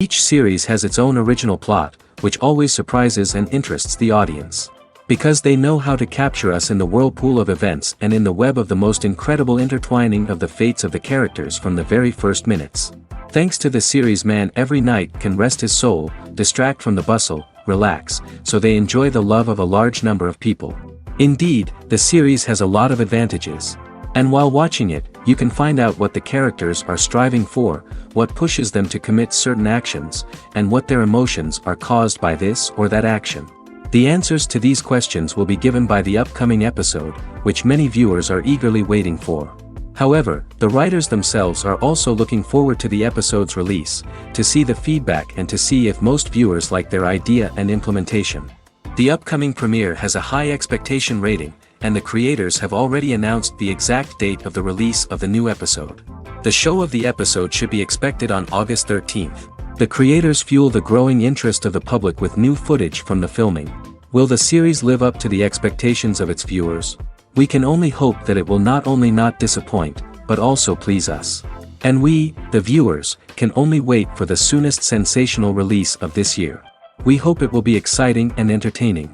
Each series has its own original plot, which always surprises and interests the audience. Because they know how to capture us in the whirlpool of events and in the web of the most incredible intertwining of the fates of the characters from the very first minutes. Thanks to the series, man every night can rest his soul, distract from the bustle, relax, so they enjoy the love of a large number of people. Indeed, the series has a lot of advantages. And while watching it, you can find out what the characters are striving for, what pushes them to commit certain actions, and what their emotions are caused by this or that action. The answers to these questions will be given by the upcoming episode, which many viewers are eagerly waiting for. However, the writers themselves are also looking forward to the episode's release, to see the feedback and to see if most viewers like their idea and implementation. The upcoming premiere has a high expectation rating, and the creators have already announced the exact date of the release of the new episode. The show of the episode should be expected on August 13th. The creators fuel the growing interest of the public with new footage from the filming. Will the series live up to the expectations of its viewers? We can only hope that it will not only not disappoint, but also please us. And we, the viewers, can only wait for the soonest sensational release of this year. We hope it will be exciting and entertaining.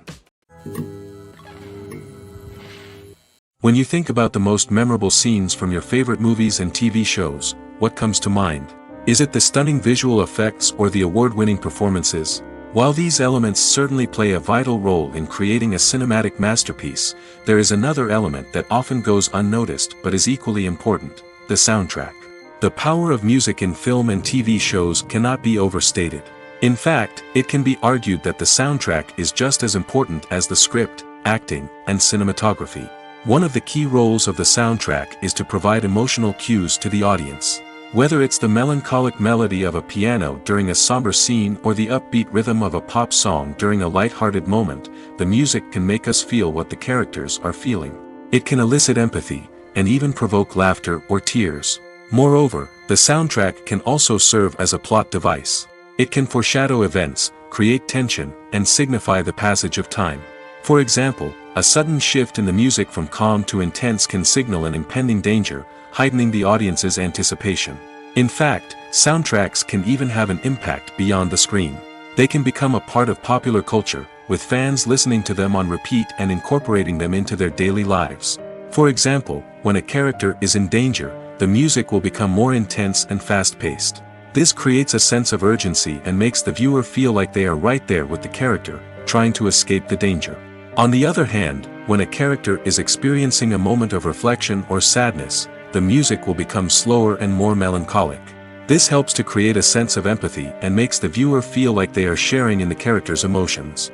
When you think about the most memorable scenes from your favorite movies and TV shows, what comes to mind? Is it the stunning visual effects or the award-winning performances? While these elements certainly play a vital role in creating a cinematic masterpiece, there is another element that often goes unnoticed but is equally important: the soundtrack. The power of music in film and TV shows cannot be overstated. In fact, it can be argued that the soundtrack is just as important as the script, acting, and cinematography. One of the key roles of the soundtrack is to provide emotional cues to the audience. Whether it's the melancholic melody of a piano during a somber scene or the upbeat rhythm of a pop song during a light-hearted moment, the music can make us feel what the characters are feeling. It can elicit empathy, and even provoke laughter or tears. Moreover, the soundtrack can also serve as a plot device. It can foreshadow events, create tension, and signify the passage of time. For example, a sudden shift in the music from calm to intense can signal an impending danger, heightening the audience's anticipation. In fact, soundtracks can even have an impact beyond the screen. They can become a part of popular culture, with fans listening to them on repeat and incorporating them into their daily lives. For example, when a character is in danger, the music will become more intense and fast-paced. This creates a sense of urgency and makes the viewer feel like they are right there with the character, trying to escape the danger. On the other hand, when a character is experiencing a moment of reflection or sadness, the music will become slower and more melancholic. This helps to create a sense of empathy and makes the viewer feel like they are sharing in the character's emotions.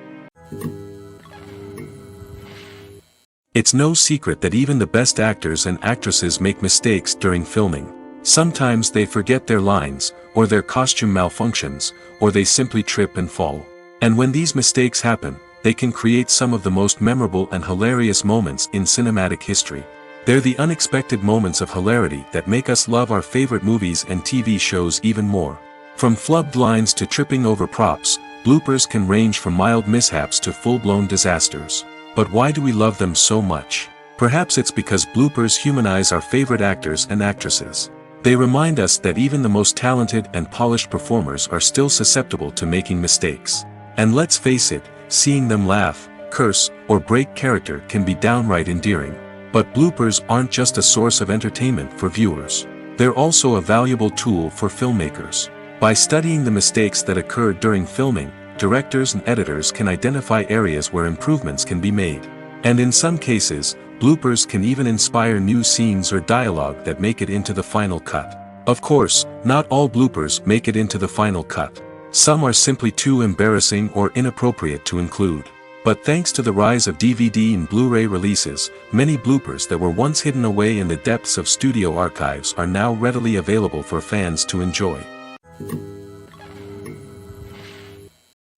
It's no secret that even the best actors and actresses make mistakes during filming. Sometimes they forget their lines, or their costume malfunctions, or they simply trip and fall. And when these mistakes happen, they can create some of the most memorable and hilarious moments in cinematic history. They're the unexpected moments of hilarity that make us love our favorite movies and TV shows even more. From flubbed lines to tripping over props, bloopers can range from mild mishaps to full-blown disasters. But why do we love them so much? Perhaps it's because bloopers humanize our favorite actors and actresses. They remind us that even the most talented and polished performers are still susceptible to making mistakes. And let's face it, seeing them laugh, curse, or break character can be downright endearing. But bloopers aren't just a source of entertainment for viewers. They're also a valuable tool for filmmakers. By studying the mistakes that occur during filming, directors and editors can identify areas where improvements can be made. And in some cases, bloopers can even inspire new scenes or dialogue that make it into the final cut. Of course, not all bloopers make it into the final cut. Some are simply too embarrassing or inappropriate to include. But thanks to the rise of DVD and Blu-ray releases, many bloopers that were once hidden away in the depths of studio archives are now readily available for fans to enjoy.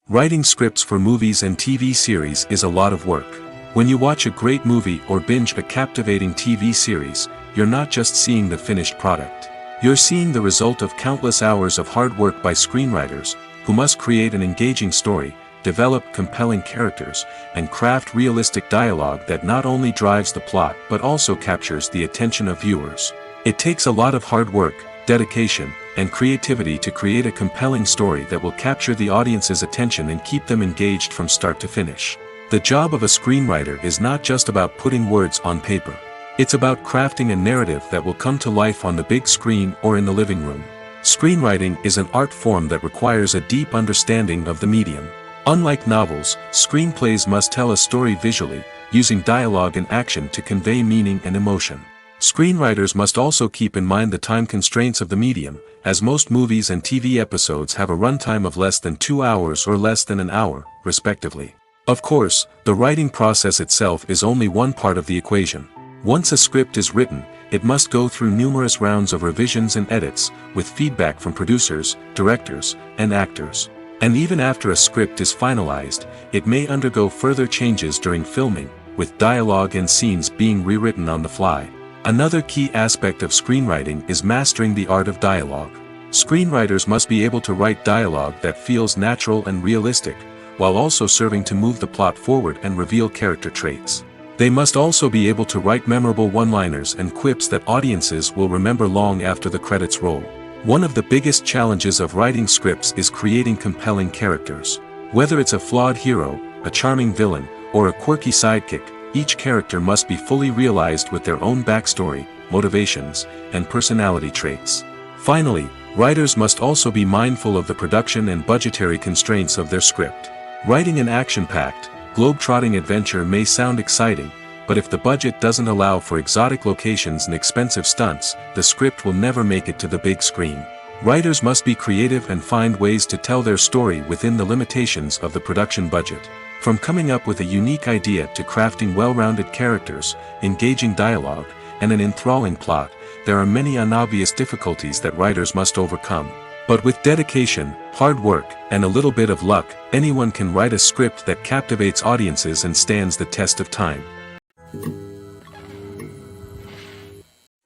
Writing scripts for movies and TV series is a lot of work. When you watch a great movie or binge a captivating TV series, you're not just seeing the finished product. You're seeing the result of countless hours of hard work by screenwriters, who must create an engaging story, develop compelling characters, and craft realistic dialogue that not only drives the plot but also captures the attention of viewers. It takes a lot of hard work, dedication, and creativity to create a compelling story that will capture the audience's attention and keep them engaged from start to finish. The job of a screenwriter is not just about putting words on paper. It's about crafting a narrative that will come to life on the big screen or in the living room. Screenwriting is an art form that requires a deep understanding of the medium. Unlike novels, screenplays must tell a story visually, using dialogue and action to convey meaning and emotion. Screenwriters must also keep in mind the time constraints of the medium, as most movies and TV episodes have a runtime of less than 2 hours or less than an hour, respectively. Of course, the writing process itself is only one part of the equation. Once a script is written, it must go through numerous rounds of revisions and edits, with feedback from producers, directors, and actors. And even after a script is finalized, it may undergo further changes during filming, with dialogue and scenes being rewritten on the fly. Another key aspect of screenwriting is mastering the art of dialogue. Screenwriters must be able to write dialogue that feels natural and realistic, while also serving to move the plot forward and reveal character traits. They must also be able to write memorable one-liners and quips that audiences will remember long after the credits roll. One of the biggest challenges of writing scripts is creating compelling characters. Whether it's a flawed hero, a charming villain, or a quirky sidekick, each character must be fully realized with their own backstory, motivations, and personality traits. Finally, writers must also be mindful of the production and budgetary constraints of their script. Writing an action-packed, globe-trotting adventure may sound exciting, but if the budget doesn't allow for exotic locations and expensive stunts, the script will never make it to the big screen. Writers must be creative and find ways to tell their story within the limitations of the production budget. From coming up with a unique idea to crafting well-rounded characters, engaging dialogue, and an enthralling plot, there are many unobvious difficulties that writers must overcome. But with dedication, hard work, and a little bit of luck, anyone can write a script that captivates audiences and stands the test of time.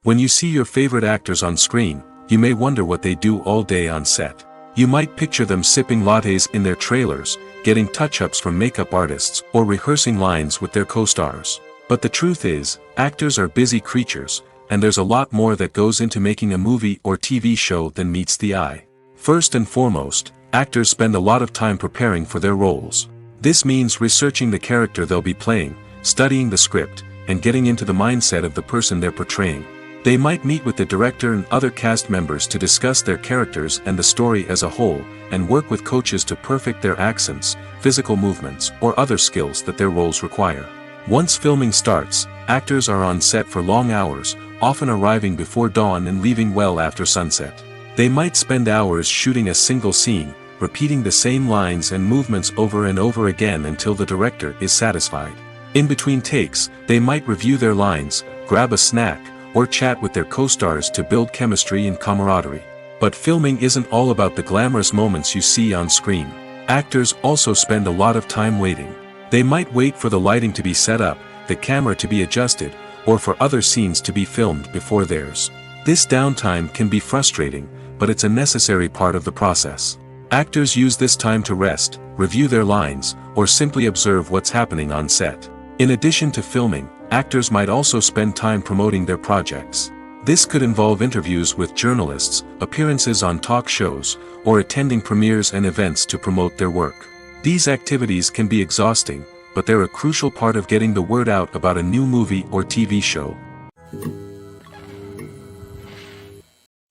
When you see your favorite actors on screen, you may wonder what they do all day on set. You might picture them sipping lattes in their trailers, getting touch-ups from makeup artists, or rehearsing lines with their co-stars. But the truth is, actors are busy creatures, and there's a lot more that goes into making a movie or TV show than meets the eye. First and foremost, actors spend a lot of time preparing for their roles. This means researching the character they'll be playing, studying the script, and getting into the mindset of the person they're portraying. They might meet with the director and other cast members to discuss their characters and the story as a whole, and work with coaches to perfect their accents, physical movements, or other skills that their roles require. Once filming starts, actors are on set for long hours, often arriving before dawn and leaving well after sunset. They might spend hours shooting a single scene, repeating the same lines and movements over and over again until the director is satisfied. In between takes, they might review their lines, grab a snack, or chat with their co-stars to build chemistry and camaraderie. But filming isn't all about the glamorous moments you see on screen. Actors also spend a lot of time waiting. They might wait for the lighting to be set up, the camera to be adjusted, or for other scenes to be filmed before theirs. This downtime can be frustrating, but it's a necessary part of the process. Actors use this time to rest, review their lines, or simply observe what's happening on set. In addition to filming, actors might also spend time promoting their projects. This could involve interviews with journalists, appearances on talk shows, or attending premieres and events to promote their work. These activities can be exhausting, but they're a crucial part of getting the word out about a new movie or TV show.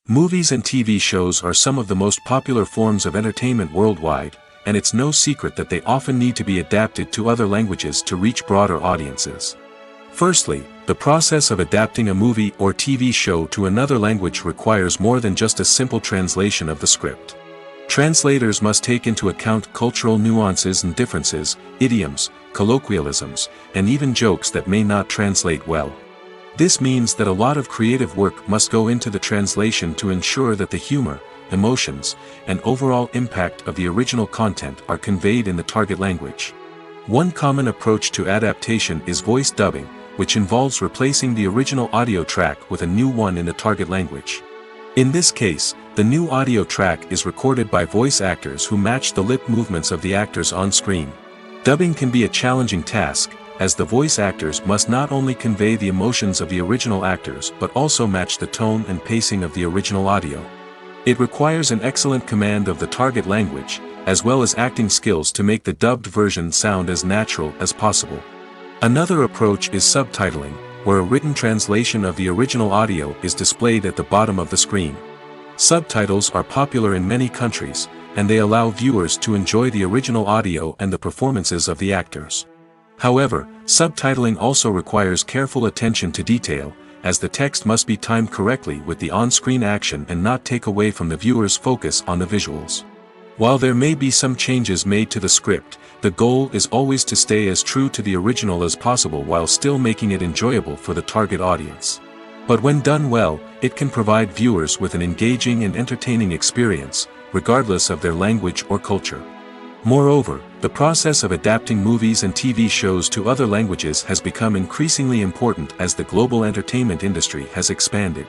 Movies and TV shows are some of the most popular forms of entertainment worldwide, and it's no secret that they often need to be adapted to other languages to reach broader audiences. Firstly, the process of adapting a movie or TV show to another language requires more than just a simple translation of the script. Translators must take into account cultural nuances and differences, idioms, colloquialisms, and even jokes that may not translate well. This means that a lot of creative work must go into the translation to ensure that the humor, emotions, and overall impact of the original content are conveyed in the target language. One common approach to adaptation is voice dubbing, which involves replacing the original audio track with a new one in the target language. In this case, the new audio track is recorded by voice actors who match the lip movements of the actors on screen. Dubbing can be a challenging task, as the voice actors must not only convey the emotions of the original actors but also match the tone and pacing of the original audio. It requires an excellent command of the target language, as well as acting skills to make the dubbed version sound as natural as possible. Another approach is subtitling, where a written translation of the original audio is displayed at the bottom of the screen. Subtitles are popular in many countries, and they allow viewers to enjoy the original audio and the performances of the actors. However, subtitling also requires careful attention to detail, as the text must be timed correctly with the on-screen action and not take away from the viewer's focus on the visuals. While there may be some changes made to the script, the goal is always to stay as true to the original as possible while still making it enjoyable for the target audience. But when done well, it can provide viewers with an engaging and entertaining experience, regardless of their language or culture. Moreover, the process of adapting movies and TV shows to other languages has become increasingly important as the global entertainment industry has expanded.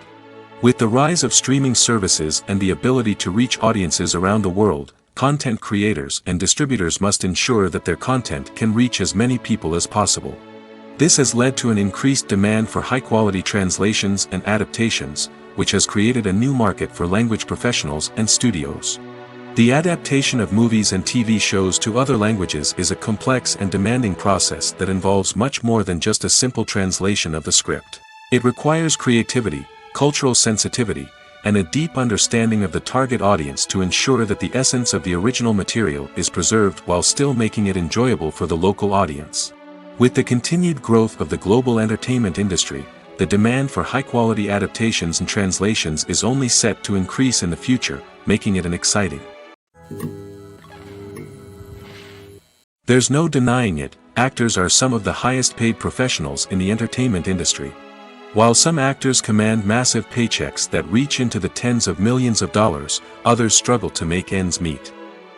With the rise of streaming services and the ability to reach audiences around the world, content creators and distributors must ensure that their content can reach as many people as possible. This has led to an increased demand for high-quality translations and adaptations, which has created a new market for language professionals and studios. The adaptation of movies and TV shows to other languages is a complex and demanding process that involves much more than just a simple translation of the script. It requires creativity, cultural sensitivity, and a deep understanding of the target audience to ensure that the essence of the original material is preserved while still making it enjoyable for the local audience. With the continued growth of the global entertainment industry, the demand for high-quality adaptations and translations is only set to increase in the future, making it an exciting. There's no denying it, actors are some of the highest-paid professionals in the entertainment industry. While some actors command massive paychecks that reach into the tens of millions of dollars, others struggle to make ends meet.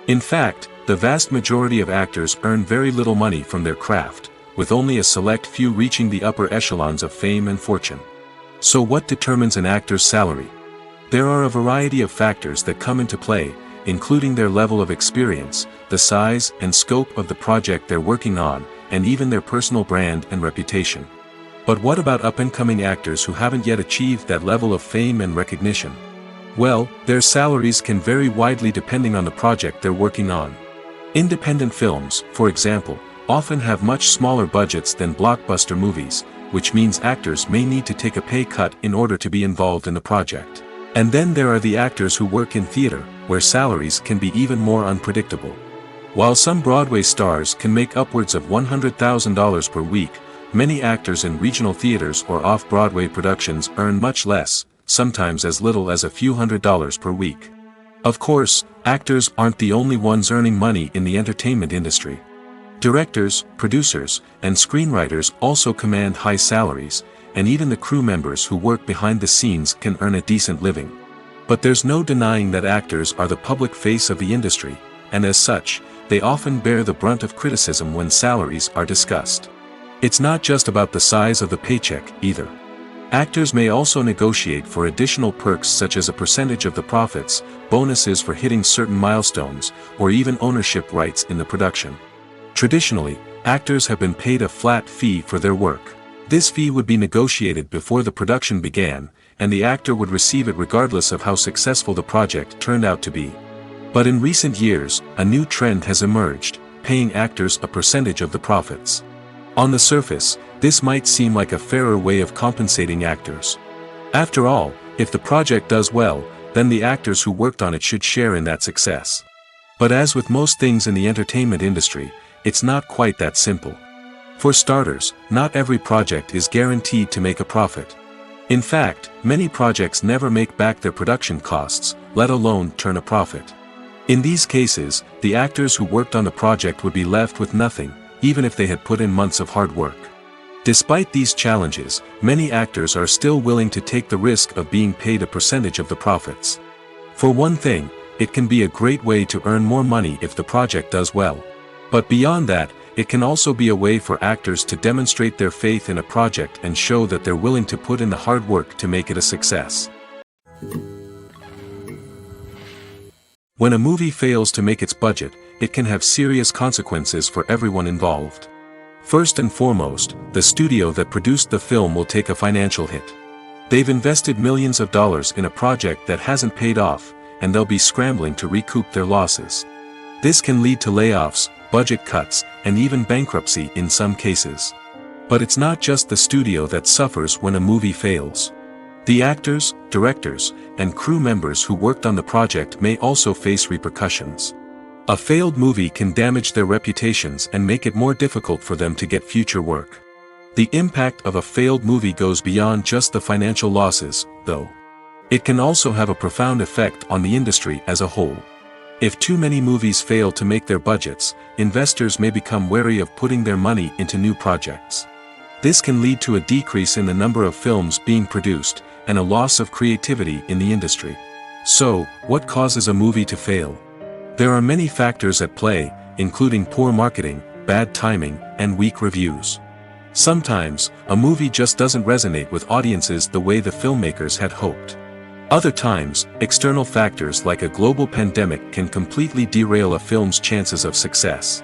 In fact, the vast majority of actors earn very little money from their craft, with only a select few reaching the upper echelons of fame and fortune. So what determines an actor's salary? There are a variety of factors that come into play, including their level of experience, the size and scope of the project they're working on, and even their personal brand and reputation. But what about up-and-coming actors who haven't yet achieved that level of fame and recognition? Well, their salaries can vary widely depending on the project they're working on. Independent films, for example, often have much smaller budgets than blockbuster movies, which means actors may need to take a pay cut in order to be involved in the project. And then there are the actors who work in theater, where salaries can be even more unpredictable. While some Broadway stars can make upwards of $100,000 per week, many actors in regional theaters or off-Broadway productions earn much less, sometimes as little as a few $100s per week. Of course, actors aren't the only ones earning money in the entertainment industry. Directors, producers, and screenwriters also command high salaries, and even the crew members who work behind the scenes can earn a decent living. But there's no denying that actors are the public face of the industry, and as such, they often bear the brunt of criticism when salaries are discussed. It's not just about the size of the paycheck, either. Actors may also negotiate for additional perks such as a percentage of the profits, bonuses for hitting certain milestones, or even ownership rights in the production. Traditionally, actors have been paid a flat fee for their work. This fee would be negotiated before the production began, and the actor would receive it regardless of how successful the project turned out to be. But in recent years, a new trend has emerged, paying actors a percentage of the profits. On the surface, this might seem like a fairer way of compensating actors. After all, if the project does well, then the actors who worked on it should share in that success. But as with most things in the entertainment industry, it's not quite that simple. For starters, not every project is guaranteed to make a profit. In fact, many projects never make back their production costs, let alone turn a profit. In these cases, the actors who worked on the project would be left with nothing, even if they had put in months of hard work. Despite these challenges, many actors are still willing to take the risk of being paid a percentage of the profits. For one thing, it can be a great way to earn more money if the project does well. But beyond that, it can also be a way for actors to demonstrate their faith in a project and show that they're willing to put in the hard work to make it a success. When a movie fails to make its budget, it can have serious consequences for everyone involved. First and foremost, the studio that produced the film will take a financial hit. They've invested millions of dollars in a project that hasn't paid off, and they'll be scrambling to recoup their losses. This can lead to layoffs, budget cuts, and even bankruptcy in some cases. But it's not just the studio that suffers when a movie fails. The actors, directors, and crew members who worked on the project may also face repercussions. A failed movie can damage their reputations and make it more difficult for them to get future work. The impact of a failed movie goes beyond just the financial losses, though. It can also have a profound effect on the industry as a whole. If too many movies fail to make their budgets, investors may become wary of putting their money into new projects. This can lead to a decrease in the number of films being produced, and a loss of creativity in the industry. So, what causes a movie to fail? There are many factors at play, including poor marketing, bad timing, and weak reviews. Sometimes, a movie just doesn't resonate with audiences the way the filmmakers had hoped. Other times, external factors like a global pandemic can completely derail a film's chances of success.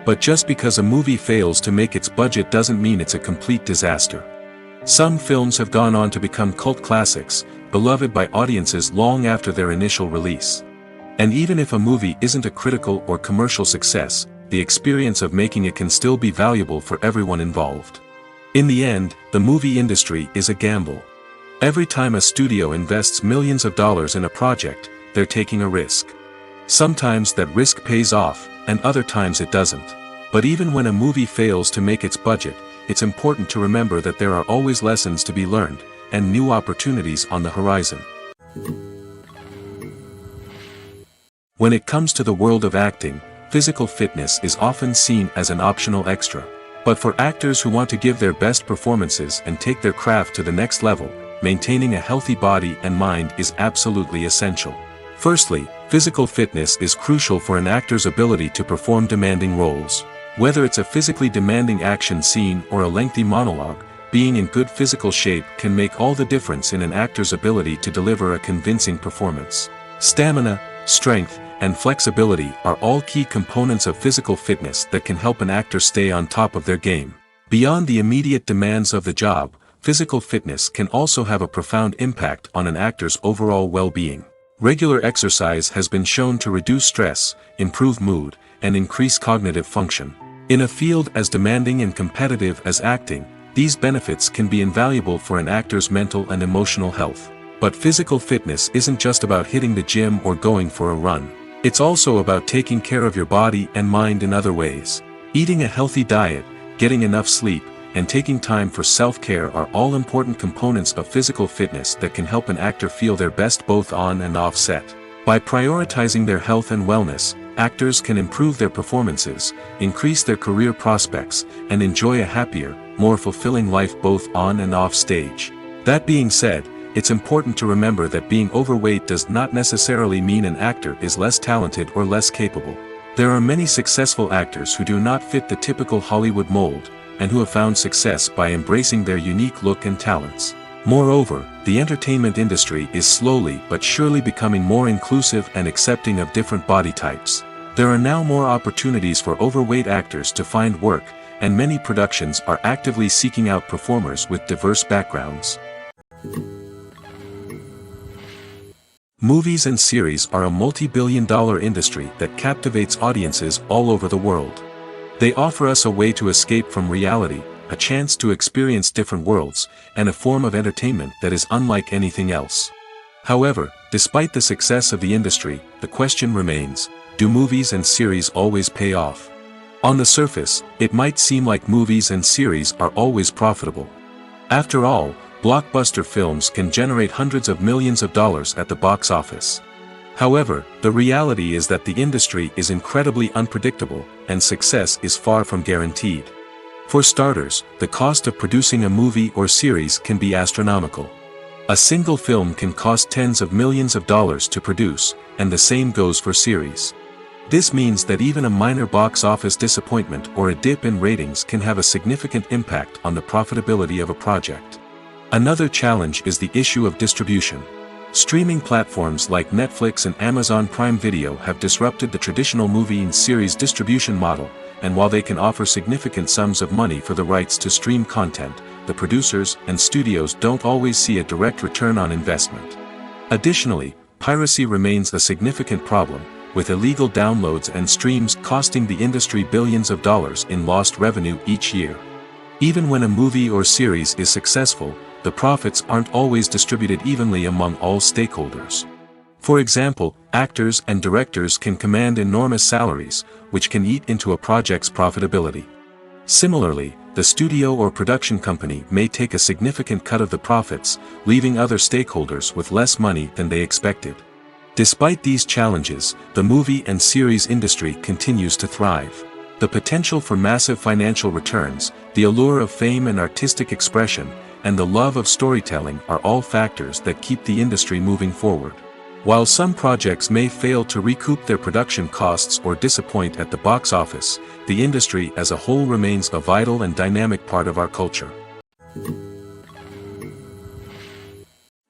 But just because a movie fails to make its budget doesn't mean it's a complete disaster. Some films have gone on to become cult classics, beloved by audiences long after their initial release. And even if a movie isn't a critical or commercial success, the experience of making it can still be valuable for everyone involved. In the end, the movie industry is a gamble. Every time a studio invests millions of dollars in a project, they're taking a risk. Sometimes that risk pays off, and other times it doesn't. But even when a movie fails to make its budget, it's important to remember that there are always lessons to be learned, and new opportunities on the horizon. When it comes to the world of acting, physical fitness is often seen as an optional extra. But for actors who want to give their best performances and take their craft to the next level, maintaining a healthy body and mind is absolutely essential. Firstly, physical fitness is crucial for an actor's ability to perform demanding roles. Whether it's a physically demanding action scene or a lengthy monologue, being in good physical shape can make all the difference in an actor's ability to deliver a convincing performance. Stamina, strength, and flexibility are all key components of physical fitness that can help an actor stay on top of their game. Beyond the immediate demands of the job, physical fitness can also have a profound impact on an actor's overall well-being. Regular exercise has been shown to reduce stress, improve mood, and increase cognitive function. In a field as demanding and competitive as acting, these benefits can be invaluable for an actor's mental and emotional health. But physical fitness isn't just about hitting the gym or going for a run. It's also about taking care of your body and mind in other ways. Eating a healthy diet, getting enough sleep, and taking time for self-care are all important components of physical fitness that can help an actor feel their best both on and off set. By prioritizing their health and wellness, actors can improve their performances, increase their career prospects, and enjoy a happier, more fulfilling life both on and off stage. That being said, it's important to remember that being overweight does not necessarily mean an actor is less talented or less capable. There are many successful actors who do not fit the typical Hollywood mold, and who have found success by embracing their unique look and talents. Moreover, the entertainment industry is slowly but surely becoming more inclusive and accepting of different body types. There are now more opportunities for overweight actors to find work, and many productions are actively seeking out performers with diverse backgrounds. Movies and series are a multi-billion-dollar industry that captivates audiences all over the world. They offer us a way to escape from reality, a chance to experience different worlds, and a form of entertainment that is unlike anything else. However, despite the success of the industry, the question remains, do movies and series always pay off? On the surface, it might seem like movies and series are always profitable. After all, blockbuster films can generate hundreds of millions of dollars at the box office. However, the reality is that the industry is incredibly unpredictable, and success is far from guaranteed. For starters, the cost of producing a movie or series can be astronomical. A single film can cost tens of millions of dollars to produce, and the same goes for series. This means that even a minor box office disappointment or a dip in ratings can have a significant impact on the profitability of a project. Another challenge is the issue of distribution. Streaming platforms like Netflix and Amazon Prime Video have disrupted the traditional movie and series distribution model, and while they can offer significant sums of money for the rights to stream content, the producers and studios don't always see a direct return on investment. Additionally, piracy remains a significant problem, with illegal downloads and streams costing the industry billions of dollars in lost revenue each year. Even when a movie or series is successful, the profits aren't always distributed evenly among all stakeholders. For example, actors and directors can command enormous salaries, which can eat into a project's profitability. Similarly, the studio or production company may take a significant cut of the profits, leaving other stakeholders with less money than they expected. Despite these challenges, the movie and series industry continues to thrive. The potential for massive financial returns, the allure of fame and artistic expression, and the love of storytelling are all factors that keep the industry moving forward. While some projects may fail to recoup their production costs or disappoint at the box office, the industry as a whole remains a vital and dynamic part of our culture.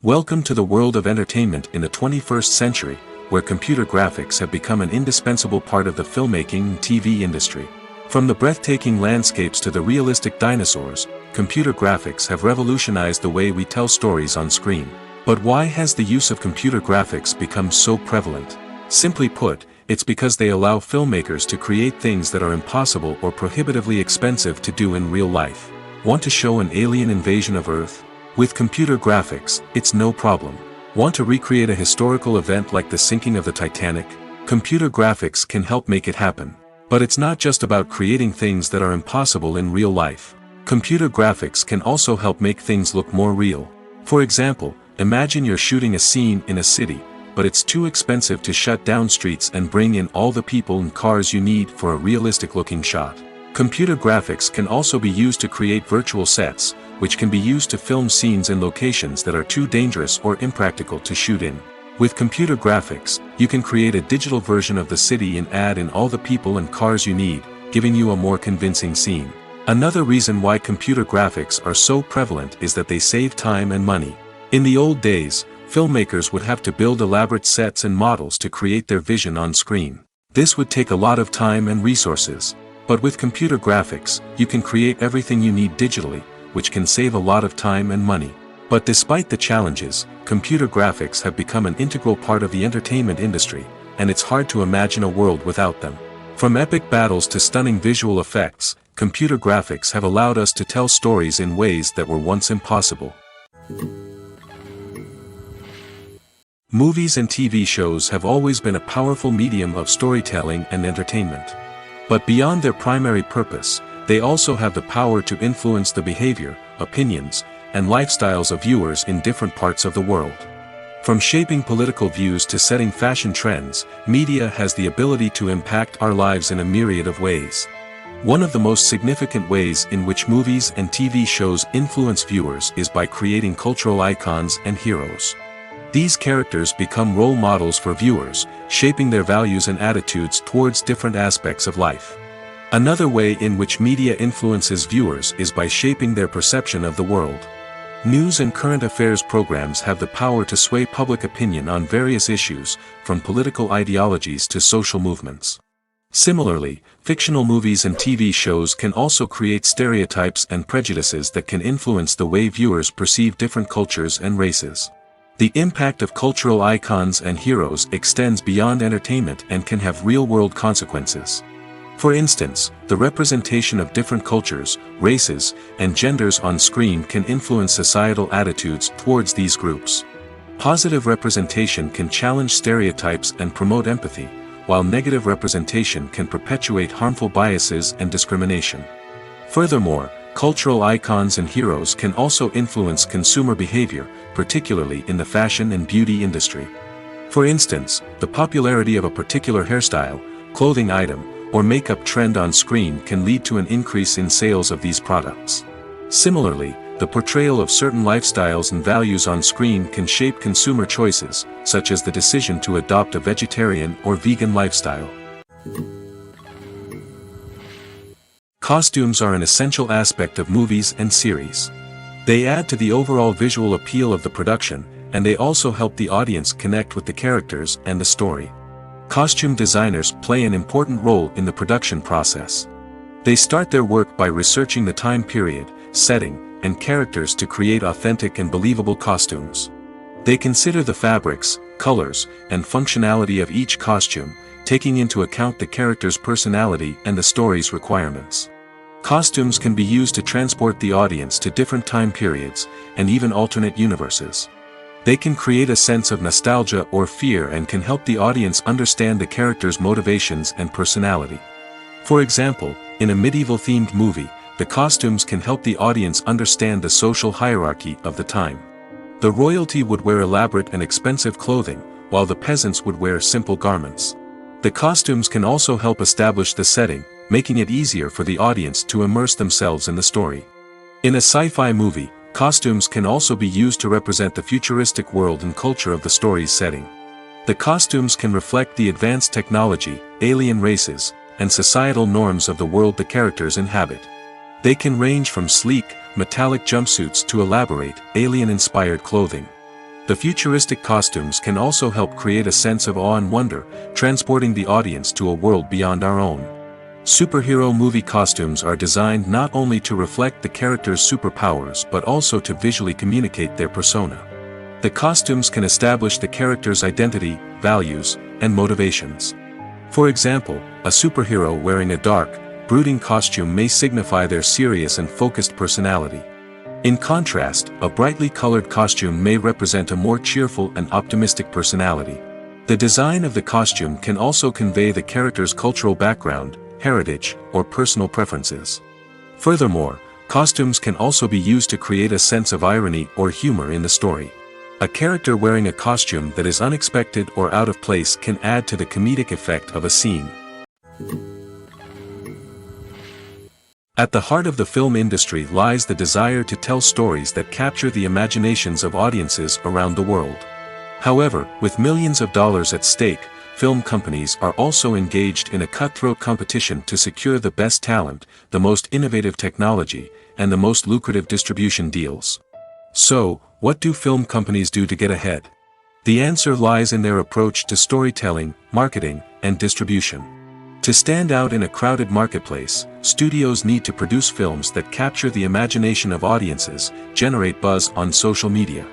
Welcome to the world of entertainment in the 21st century, where computer graphics have become an indispensable part of the filmmaking and TV industry. From the breathtaking landscapes to the realistic dinosaurs, computer graphics have revolutionized the way we tell stories on screen. But why has the use of computer graphics become so prevalent? Simply put, it's because they allow filmmakers to create things that are impossible or prohibitively expensive to do in real life. Want to show an alien invasion of Earth? With computer graphics, it's no problem. Want to recreate a historical event like the sinking of the Titanic? Computer graphics can help make it happen. But it's not just about creating things that are impossible in real life. Computer graphics can also help make things look more real. For example, imagine you're shooting a scene in a city, but it's too expensive to shut down streets and bring in all the people and cars you need for a realistic-looking shot. Computer graphics can also be used to create virtual sets, which can be used to film scenes in locations that are too dangerous or impractical to shoot in. With computer graphics, you can create a digital version of the city and add in all the people and cars you need, giving you a more convincing scene. Another reason why computer graphics are so prevalent is that they save time and money. In the old days, filmmakers would have to build elaborate sets and models to create their vision on screen. This would take a lot of time and resources. But with computer graphics, you can create everything you need digitally, which can save a lot of time and money. But despite the challenges, computer graphics have become an integral part of the entertainment industry, and it's hard to imagine a world without them. From epic battles to stunning visual effects, computer graphics have allowed us to tell stories in ways that were once impossible. Movies and TV shows have always been a powerful medium of storytelling and entertainment. But beyond their primary purpose, they also have the power to influence the behavior, opinions, and lifestyles of viewers in different parts of the world. From shaping political views to setting fashion trends, media has the ability to impact our lives in a myriad of ways. One of the most significant ways in which movies and TV shows influence viewers is by creating cultural icons and heroes. These characters become role models for viewers, shaping their values and attitudes towards different aspects of life. Another way in which media influences viewers is by shaping their perception of the world. News and current affairs programs have the power to sway public opinion on various issues, from political ideologies to social movements. Similarly, fictional movies and TV shows can also create stereotypes and prejudices that can influence the way viewers perceive different cultures and races. The impact of cultural icons and heroes extends beyond entertainment and can have real-world consequences. For instance, the representation of different cultures, races, and genders on screen can influence societal attitudes towards these groups. Positive representation can challenge stereotypes and promote empathy, while negative representation can perpetuate harmful biases and discrimination. Furthermore, cultural icons and heroes can also influence consumer behavior, particularly in the fashion and beauty industry. For instance, the popularity of a particular hairstyle, clothing item, or makeup trend on screen can lead to an increase in sales of these products. Similarly, the portrayal of certain lifestyles and values on screen can shape consumer choices, such as the decision to adopt a vegetarian or vegan lifestyle. Costumes are an essential aspect of movies and series. They add to the overall visual appeal of the production, and they also help the audience connect with the characters and the story. Costume designers play an important role in the production process. They start their work by researching the time period, setting, and characters to create authentic and believable costumes. They consider the fabrics, colors, and functionality of each costume, taking into account the character's personality and the story's requirements. Costumes can be used to transport the audience to different time periods, and even alternate universes. They can create a sense of nostalgia or fear and can help the audience understand the character's motivations and personality. For example, in a medieval-themed movie, the costumes can help the audience understand the social hierarchy of the time. The royalty would wear elaborate and expensive clothing, while the peasants would wear simple garments. The costumes can also help establish the setting, making it easier for the audience to immerse themselves in the story. In a sci-fi movie, costumes can also be used to represent the futuristic world and culture of the story's setting. The costumes can reflect the advanced technology, alien races, and societal norms of the world the characters inhabit. They can range from sleek, metallic jumpsuits to elaborate, alien-inspired clothing. The futuristic costumes can also help create a sense of awe and wonder, transporting the audience to a world beyond our own. Superhero movie costumes are designed not only to reflect the character's superpowers but also to visually communicate their persona. The costumes can establish the character's identity, values, and motivations. For example, a superhero wearing a dark, brooding costume may signify their serious and focused personality. In contrast, a brightly colored costume may represent a more cheerful and optimistic personality. The design of the costume can also convey the character's cultural background, heritage, or personal preferences. Furthermore, costumes can also be used to create a sense of irony or humor in the story. A character wearing a costume that is unexpected or out of place can add to the comedic effect of a scene. At the heart of the film industry lies the desire to tell stories that capture the imaginations of audiences around the world. However, with millions of dollars at stake, film companies are also engaged in a cutthroat competition to secure the best talent, the most innovative technology, and the most lucrative distribution deals. So, what do film companies do to get ahead? The answer lies in their approach to storytelling, marketing, and distribution. To stand out in a crowded marketplace, studios need to produce films that capture the imagination of audiences, generate buzz on social media.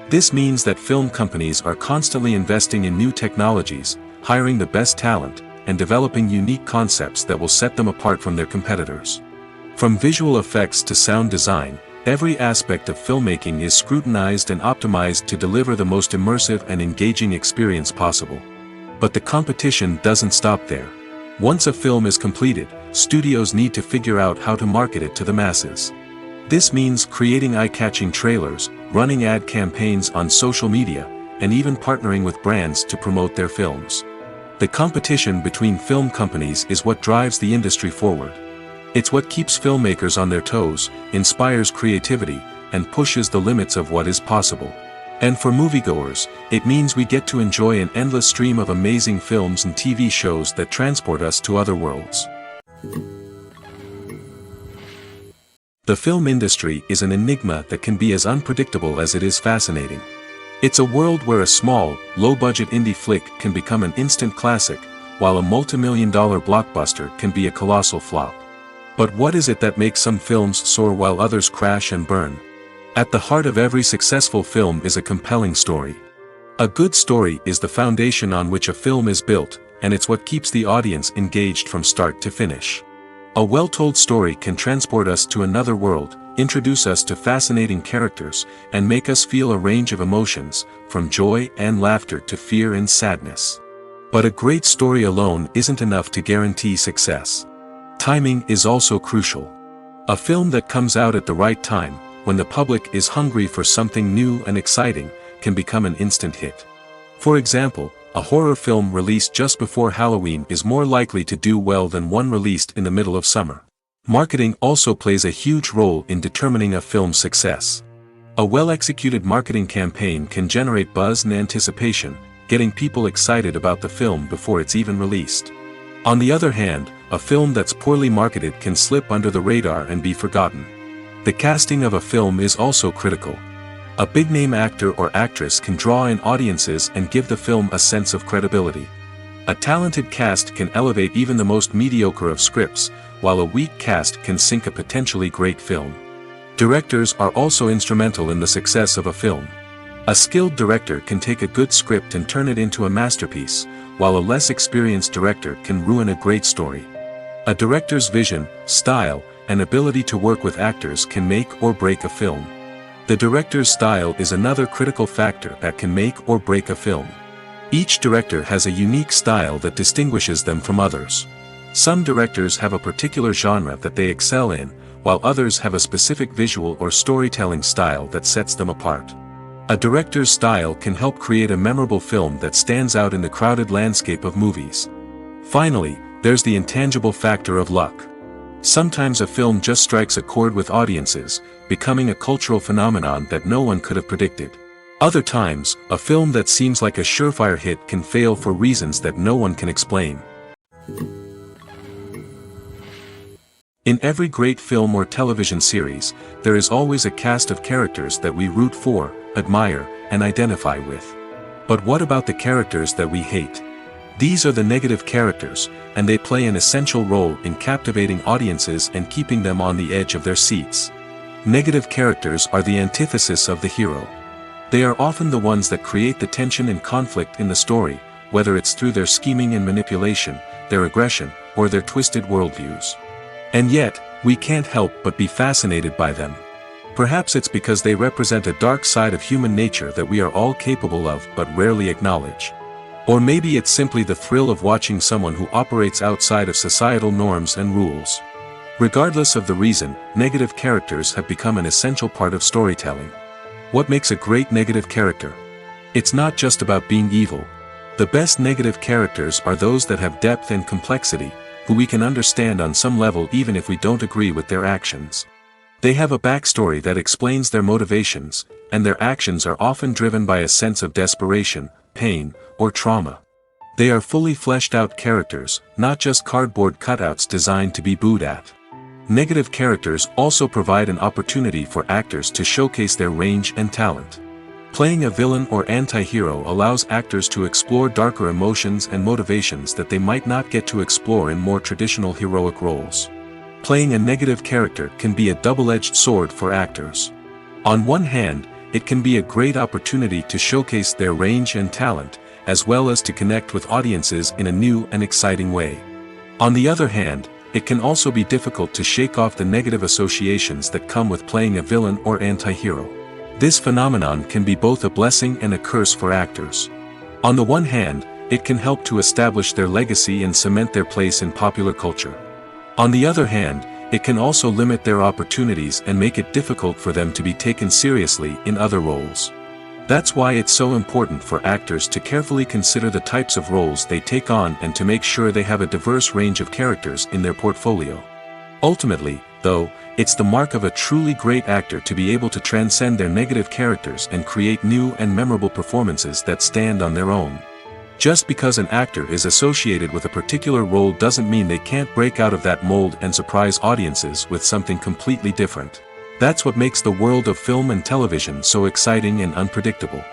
This means that film companies are constantly investing in new technologies, hiring the best talent, and developing unique concepts that will set them apart from their competitors. From visual effects to sound design, every aspect of filmmaking is scrutinized and optimized to deliver the most immersive and engaging experience possible. But the competition doesn't stop there. Once a film is completed, studios need to figure out how to market it to the masses. This means creating eye-catching trailers, running ad campaigns on social media, and even partnering with brands to promote their films. The competition between film companies is what drives the industry forward. It's what keeps filmmakers on their toes, inspires creativity, and pushes the limits of what is possible. And for moviegoers, it means we get to enjoy an endless stream of amazing films and TV shows that transport us to other worlds. The film industry is an enigma that can be as unpredictable as it is fascinating. It's a world where a small, low-budget indie flick can become an instant classic, while a multi-million-dollar blockbuster can be a colossal flop. But what is it that makes some films soar while others crash and burn? At the heart of every successful film is a compelling story. A good story is the foundation on which a film is built, and it's what keeps the audience engaged from start to finish. A well-told story can transport us to another world, introduce us to fascinating characters, and make us feel a range of emotions, from joy and laughter to fear and sadness. But a great story alone isn't enough to guarantee success. Timing is also crucial. A film that comes out at the right time, when the public is hungry for something new and exciting, can become an instant hit. For example, a horror film released just before Halloween is more likely to do well than one released in the middle of summer. Marketing also plays a huge role in determining a film's success. A well-executed marketing campaign can generate buzz and anticipation, getting people excited about the film before it's even released. On the other hand, a film that's poorly marketed can slip under the radar and be forgotten. The casting of a film is also critical. A big-name actor or actress can draw in audiences and give the film a sense of credibility. A talented cast can elevate even the most mediocre of scripts, while a weak cast can sink a potentially great film. Directors are also instrumental in the success of a film. A skilled director can take a good script and turn it into a masterpiece, while a less experienced director can ruin a great story. A director's vision, style, and ability to work with actors can make or break a film. The director's style is another critical factor that can make or break a film. Each director has a unique style that distinguishes them from others. Some directors have a particular genre that they excel in, while others have a specific visual or storytelling style that sets them apart. A director's style can help create a memorable film that stands out in the crowded landscape of movies. Finally, there's the intangible factor of luck. Sometimes a film just strikes a chord with audiences, becoming a cultural phenomenon that no one could have predicted. Other times, a film that seems like a surefire hit can fail for reasons that no one can explain. In every great film or television series, there is always a cast of characters that we root for, admire, and identify with. But what about the characters that we hate? These are the negative characters, and they play an essential role in captivating audiences and keeping them on the edge of their seats. Negative characters are the antithesis of the hero. They are often the ones that create the tension and conflict in the story, whether it's through their scheming and manipulation, their aggression, or their twisted worldviews. And yet, we can't help but be fascinated by them. Perhaps it's because they represent a dark side of human nature that we are all capable of but rarely acknowledge. Or maybe it's simply the thrill of watching someone who operates outside of societal norms and rules. Regardless of the reason, negative characters have become an essential part of storytelling. What makes a great negative character? It's not just about being evil. The best negative characters are those that have depth and complexity, who we can understand on some level even if we don't agree with their actions. They have a backstory that explains their motivations, and their actions are often driven by a sense of desperation, pain, or trauma. They are fully fleshed out characters, not just cardboard cutouts designed to be booed at. Negative characters also provide an opportunity for actors to showcase their range and talent. Playing a villain or anti-hero allows actors to explore darker emotions and motivations that they might not get to explore in more traditional heroic roles. Playing a negative character can be a double-edged sword for actors. On one hand, it can be a great opportunity to showcase their range and talent, as well as to connect with audiences in a new and exciting way. On the other hand, it can also be difficult to shake off the negative associations that come with playing a villain or anti-hero. This phenomenon can be both a blessing and a curse for actors. On the one hand, it can help to establish their legacy and cement their place in popular culture. On the other hand, it can also limit their opportunities and make it difficult for them to be taken seriously in other roles. That's why it's so important for actors to carefully consider the types of roles they take on and to make sure they have a diverse range of characters in their portfolio. Ultimately, though, it's the mark of a truly great actor to be able to transcend their negative characters and create new and memorable performances that stand on their own. Just because an actor is associated with a particular role doesn't mean they can't break out of that mold and surprise audiences with something completely different. That's what makes the world of film and television so exciting and unpredictable.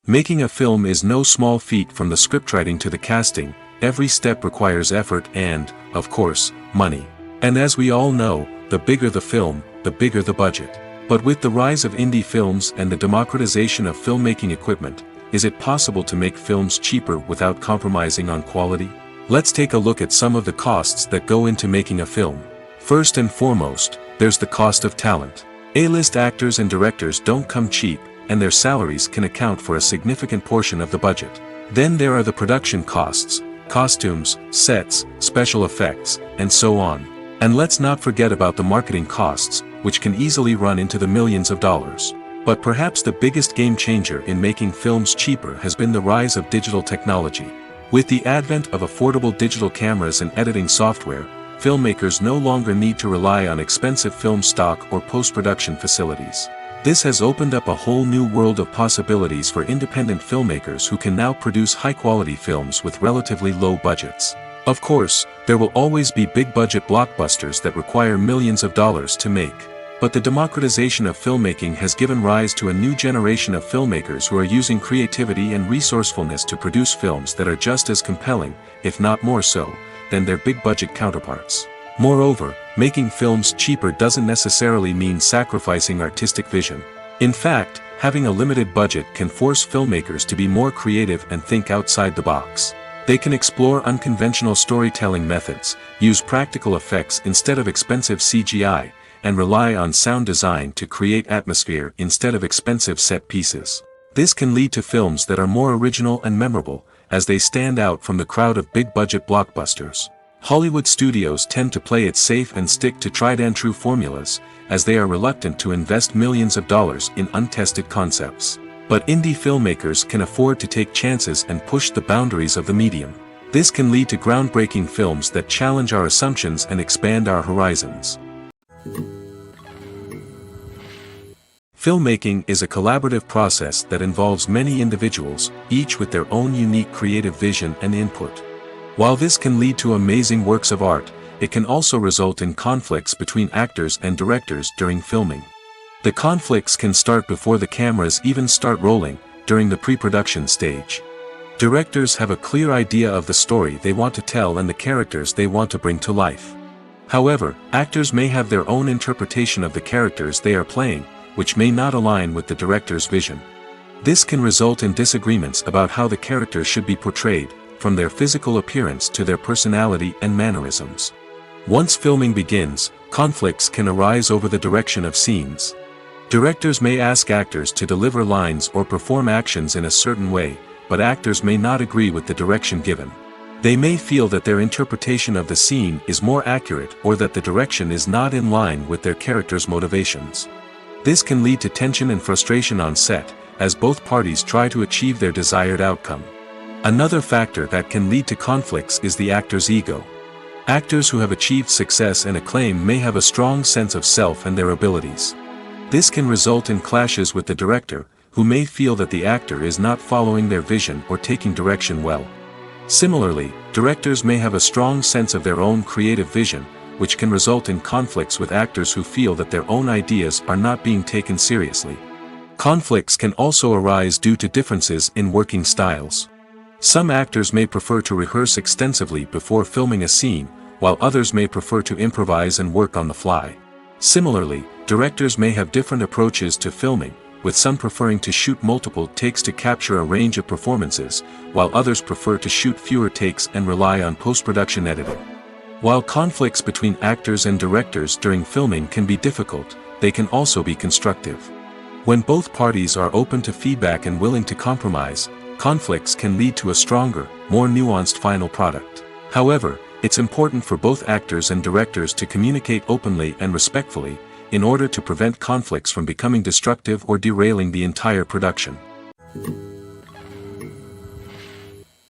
Making a film is no small feat. From the scriptwriting to the casting, every step requires effort and, of course, money. And as we all know, the bigger the film, the bigger the budget. But with the rise of indie films and the democratization of filmmaking equipment, is it possible to make films cheaper without compromising on quality? Let's take a look at some of the costs that go into making a film. First and foremost, there's the cost of talent. A-list actors and directors don't come cheap, and their salaries can account for a significant portion of the budget. Then there are the production costs, costumes, sets, special effects, and so on. And let's not forget about the marketing costs, which can easily run into the millions of dollars. But perhaps the biggest game changer in making films cheaper has been the rise of digital technology. With the advent of affordable digital cameras and editing software, filmmakers no longer need to rely on expensive film stock or post-production facilities. This has opened up a whole new world of possibilities for independent filmmakers who can now produce high-quality films with relatively low budgets. Of course, there will always be big-budget blockbusters that require millions of dollars to make. But the democratization of filmmaking has given rise to a new generation of filmmakers who are using creativity and resourcefulness to produce films that are just as compelling, if not more so, than their big-budget counterparts. Moreover, Making films cheaper doesn't necessarily mean sacrificing artistic vision. In fact, having a limited budget can force filmmakers to be more creative and think outside the box. They can explore unconventional storytelling methods, use practical effects instead of expensive CGI, and rely on sound design to create atmosphere instead of expensive set pieces. This can lead to films that are more original and memorable, as they stand out from the crowd of big-budget blockbusters. Hollywood studios tend to play it safe and stick to tried-and-true formulas, as they are reluctant to invest millions of dollars in untested concepts. But indie filmmakers can afford to take chances and push the boundaries of the medium. This can lead to groundbreaking films that challenge our assumptions and expand our horizons. Filmmaking is a collaborative process that involves many individuals, each with their own unique creative vision and input. While this can lead to amazing works of art, it can also result in conflicts between actors and directors during filming. The conflicts can start before the cameras even start rolling, during the pre-production stage. Directors have a clear idea of the story they want to tell and the characters they want to bring to life. However, actors may have their own interpretation of the characters they are playing, which may not align with the director's vision. This can result in disagreements about how the characters should be portrayed, from their physical appearance to their personality and mannerisms. Once filming begins, conflicts can arise over the direction of scenes. Directors may ask actors to deliver lines or perform actions in a certain way, but actors may not agree with the direction given. They may feel that their interpretation of the scene is more accurate or that the direction is not in line with their character's motivations. This can lead to tension and frustration on set, as both parties try to achieve their desired outcome. Another factor that can lead to conflicts is the actor's ego. Actors who have achieved success and acclaim may have a strong sense of self and their abilities. This can result in clashes with the director, who may feel that the actor is not following their vision or taking direction well. Similarly, directors may have a strong sense of their own creative vision, which can result in conflicts with actors who feel that their own ideas are not being taken seriously. Conflicts can also arise due to differences in working styles. Some actors may prefer to rehearse extensively before filming a scene, while others may prefer to improvise and work on the fly. Similarly, directors may have different approaches to filming, with some preferring to shoot multiple takes to capture a range of performances, while others prefer to shoot fewer takes and rely on post-production editing. While conflicts between actors and directors during filming can be difficult, they can also be constructive. When both parties are open to feedback and willing to compromise, conflicts can lead to a stronger, more nuanced final product. However, it's important for both actors and directors to communicate openly and respectfully, in order to prevent conflicts from becoming destructive or derailing the entire production.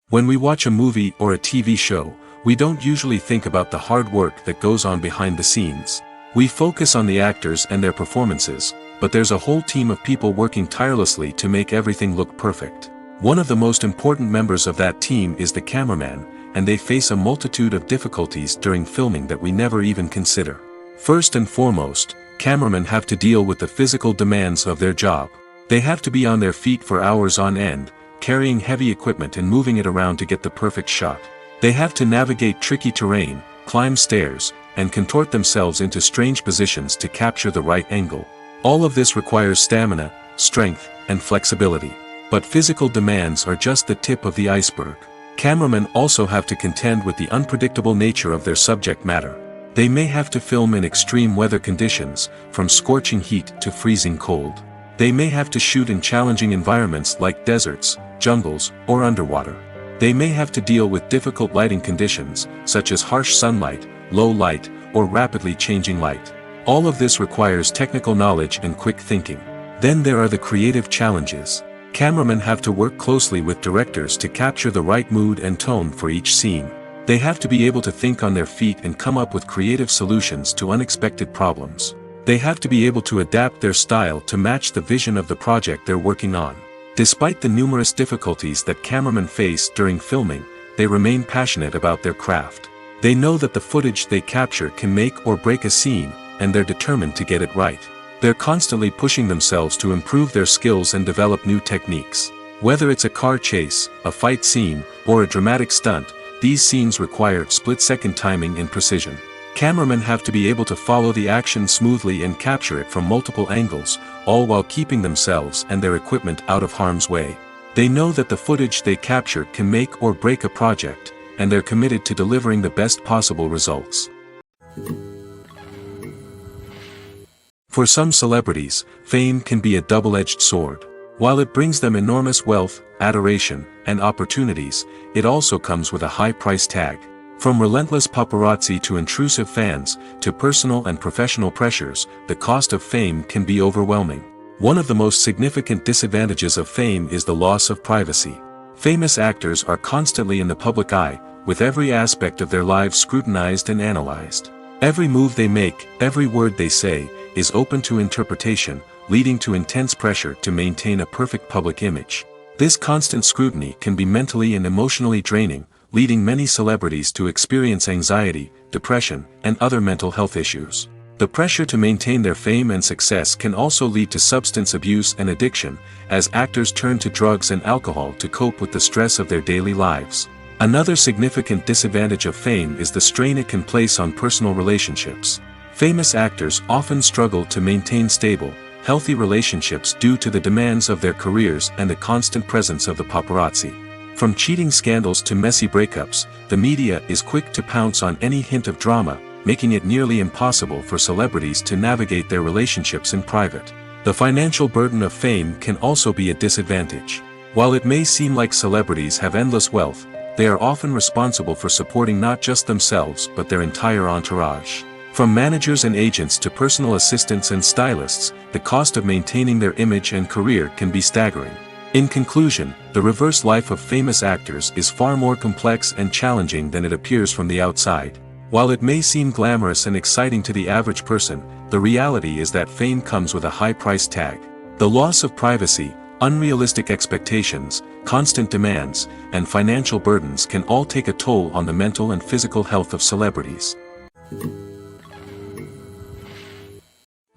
When we watch a movie or a TV show, we don't usually think about the hard work that goes on behind the scenes. We focus on the actors and their performances, but there's a whole team of people working tirelessly to make everything look perfect. One of the most important members of that team is the cameraman, and they face a multitude of difficulties during filming that we never even consider. First and foremost, cameramen have to deal with the physical demands of their job. They have to be on their feet for hours on end, carrying heavy equipment and moving it around to get the perfect shot. They have to navigate tricky terrain, climb stairs, and contort themselves into strange positions to capture the right angle. All of this requires stamina, strength, and flexibility. But physical demands are just the tip of the iceberg. Cameramen also have to contend with the unpredictable nature of their subject matter. They may have to film in extreme weather conditions, from scorching heat to freezing cold. They may have to shoot in challenging environments like deserts, jungles, or underwater. They may have to deal with difficult lighting conditions, such as harsh sunlight, low light, or rapidly changing light. All of this requires technical knowledge and quick thinking. Then there are the creative challenges. Cameramen have to work closely with directors to capture the right mood and tone for each scene. They have to be able to think on their feet and come up with creative solutions to unexpected problems. They have to be able to adapt their style to match the vision of the project they're working on. Despite the numerous difficulties that cameramen face during filming, they remain passionate about their craft. They know that the footage they capture can make or break a scene, and they're determined to get it right. They're constantly pushing themselves to improve their skills and develop new techniques. Whether it's a car chase, a fight scene, or a dramatic stunt, these scenes require split-second timing and precision. Cameramen have to be able to follow the action smoothly and capture it from multiple angles, all while keeping themselves and their equipment out of harm's way. They know that the footage they capture can make or break a project, and they're committed to delivering the best possible results. For some celebrities, fame can be a double-edged sword. While it brings them enormous wealth, adoration, and opportunities, it also comes with a high price tag. From relentless paparazzi to intrusive fans, to personal and professional pressures, the cost of fame can be overwhelming. One of the most significant disadvantages of fame is the loss of privacy. Famous actors are constantly in the public eye, with every aspect of their lives scrutinized and analyzed. Every move they make, every word they say, is open to interpretation, leading to intense pressure to maintain a perfect public image. This constant scrutiny can be mentally and emotionally draining, leading many celebrities to experience anxiety, depression, and other mental health issues. The pressure to maintain their fame and success can also lead to substance abuse and addiction, as actors turn to drugs and alcohol to cope with the stress of their daily lives. Another significant disadvantage of fame is the strain it can place on personal relationships. Famous actors often struggle to maintain stable, healthy relationships due to the demands of their careers and the constant presence of the paparazzi. From cheating scandals to messy breakups, the media is quick to pounce on any hint of drama, making it nearly impossible for celebrities to navigate their relationships in private. The financial burden of fame can also be a disadvantage. While it may seem like celebrities have endless wealth, they are often responsible for supporting not just themselves but their entire entourage. From managers and agents to personal assistants and stylists, the cost of maintaining their image and career can be staggering. In conclusion, the reverse life of famous actors is far more complex and challenging than it appears from the outside. While it may seem glamorous and exciting to the average person, the reality is that fame comes with a high price tag. The loss of privacy, unrealistic expectations, constant demands, and financial burdens can all take a toll on the mental and physical health of celebrities.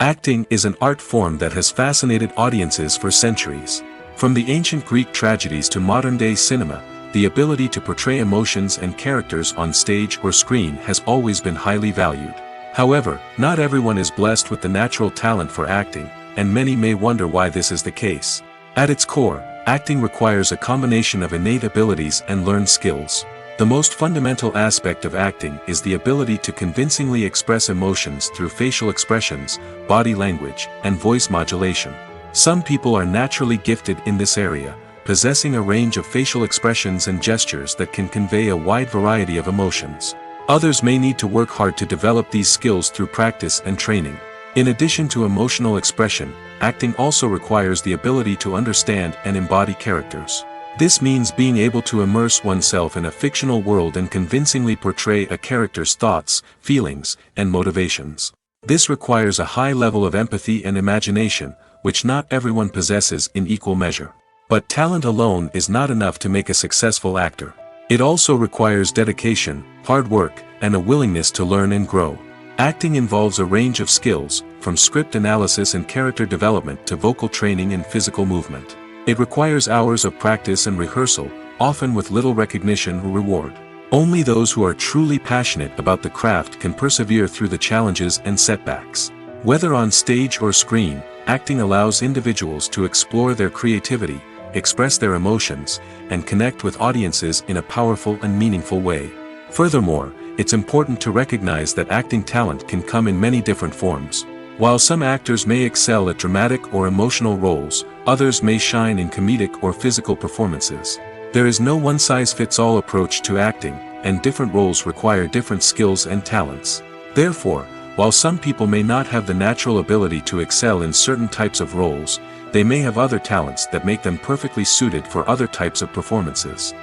Acting is an art form that has fascinated audiences for centuries. From the ancient Greek tragedies to modern-day cinema, the ability to portray emotions and characters on stage or screen has always been highly valued. However, not everyone is blessed with the natural talent for acting, and many may wonder why this is the case. At its core, acting requires a combination of innate abilities and learned skills. The most fundamental aspect of acting is the ability to convincingly express emotions through facial expressions, body language, and voice modulation. Some people are naturally gifted in this area, possessing a range of facial expressions and gestures that can convey a wide variety of emotions. Others may need to work hard to develop these skills through practice and training. In addition to emotional expression, acting also requires the ability to understand and embody characters. This means being able to immerse oneself in a fictional world and convincingly portray a character's thoughts, feelings, and motivations. This requires a high level of empathy and imagination, which not everyone possesses in equal measure. But talent alone is not enough to make a successful actor. It also requires dedication, hard work, and a willingness to learn and grow. Acting involves a range of skills, from script analysis and character development to vocal training and physical movement. It requires hours of practice and rehearsal, often with little recognition or reward. Only those who are truly passionate about the craft can persevere through the challenges and setbacks. Whether on stage or screen, acting allows individuals to explore their creativity, express their emotions, and connect with audiences in a powerful and meaningful way. Furthermore, it's important to recognize that acting talent can come in many different forms. While some actors may excel at dramatic or emotional roles, others may shine in comedic or physical performances. There is no one-size-fits-all approach to acting, and different roles require different skills and talents. Therefore, while some people may not have the natural ability to excel in certain types of roles, they may have other talents that make them perfectly suited for other types of performances.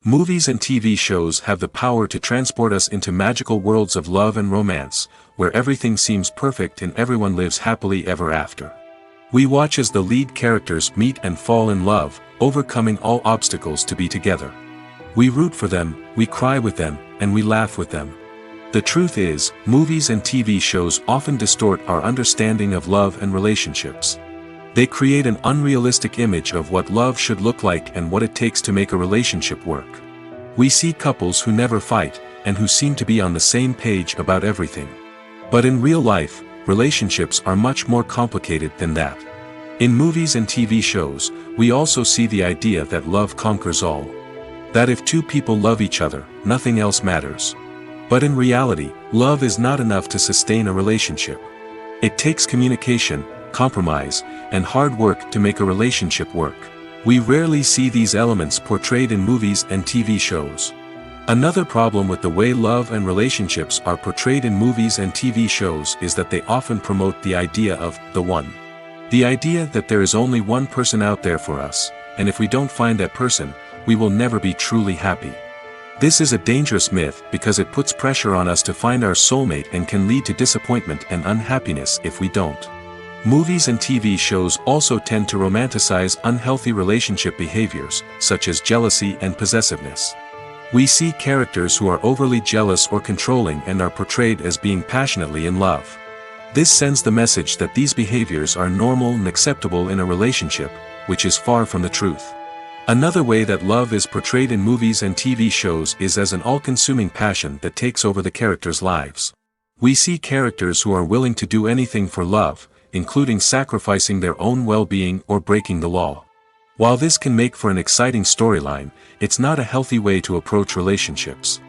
Movies and TV shows have the power to transport us into magical worlds of love and romance, where everything seems perfect and everyone lives happily ever after. We watch as the lead characters meet and fall in love, overcoming all obstacles to be together. We root for them, we cry with them, and we laugh with them. The truth is, movies and TV shows often distort our understanding of love and relationships. They create an unrealistic image of what love should look like and what it takes to make a relationship work. We see couples who never fight, and who seem to be on the same page about everything. But in real life, relationships are much more complicated than that. In movies and TV shows, we also see the idea that love conquers all. That if two people love each other, nothing else matters. But in reality, love is not enough to sustain a relationship. It takes communication, compromise, and hard work to make a relationship work. We rarely see these elements portrayed in movies and TV shows. Another problem with the way love and relationships are portrayed in movies and TV shows is that they often promote the idea of the one. The idea that there is only one person out there for us, and if we don't find that person, we will never be truly happy. This is a dangerous myth because it puts pressure on us to find our soulmate and can lead to disappointment and unhappiness if we don't. Movies and TV shows also tend to romanticize unhealthy relationship behaviors, such as jealousy and possessiveness. We see characters who are overly jealous or controlling and are portrayed as being passionately in love. This sends the message that these behaviors are normal and acceptable in a relationship, which is far from the truth. Another way that love is portrayed in movies and TV shows is as an all-consuming passion that takes over the characters' lives. We see characters who are willing to do anything for love, including sacrificing their own well-being or breaking the law. While this can make for an exciting storyline, it's not a healthy way to approach relationships.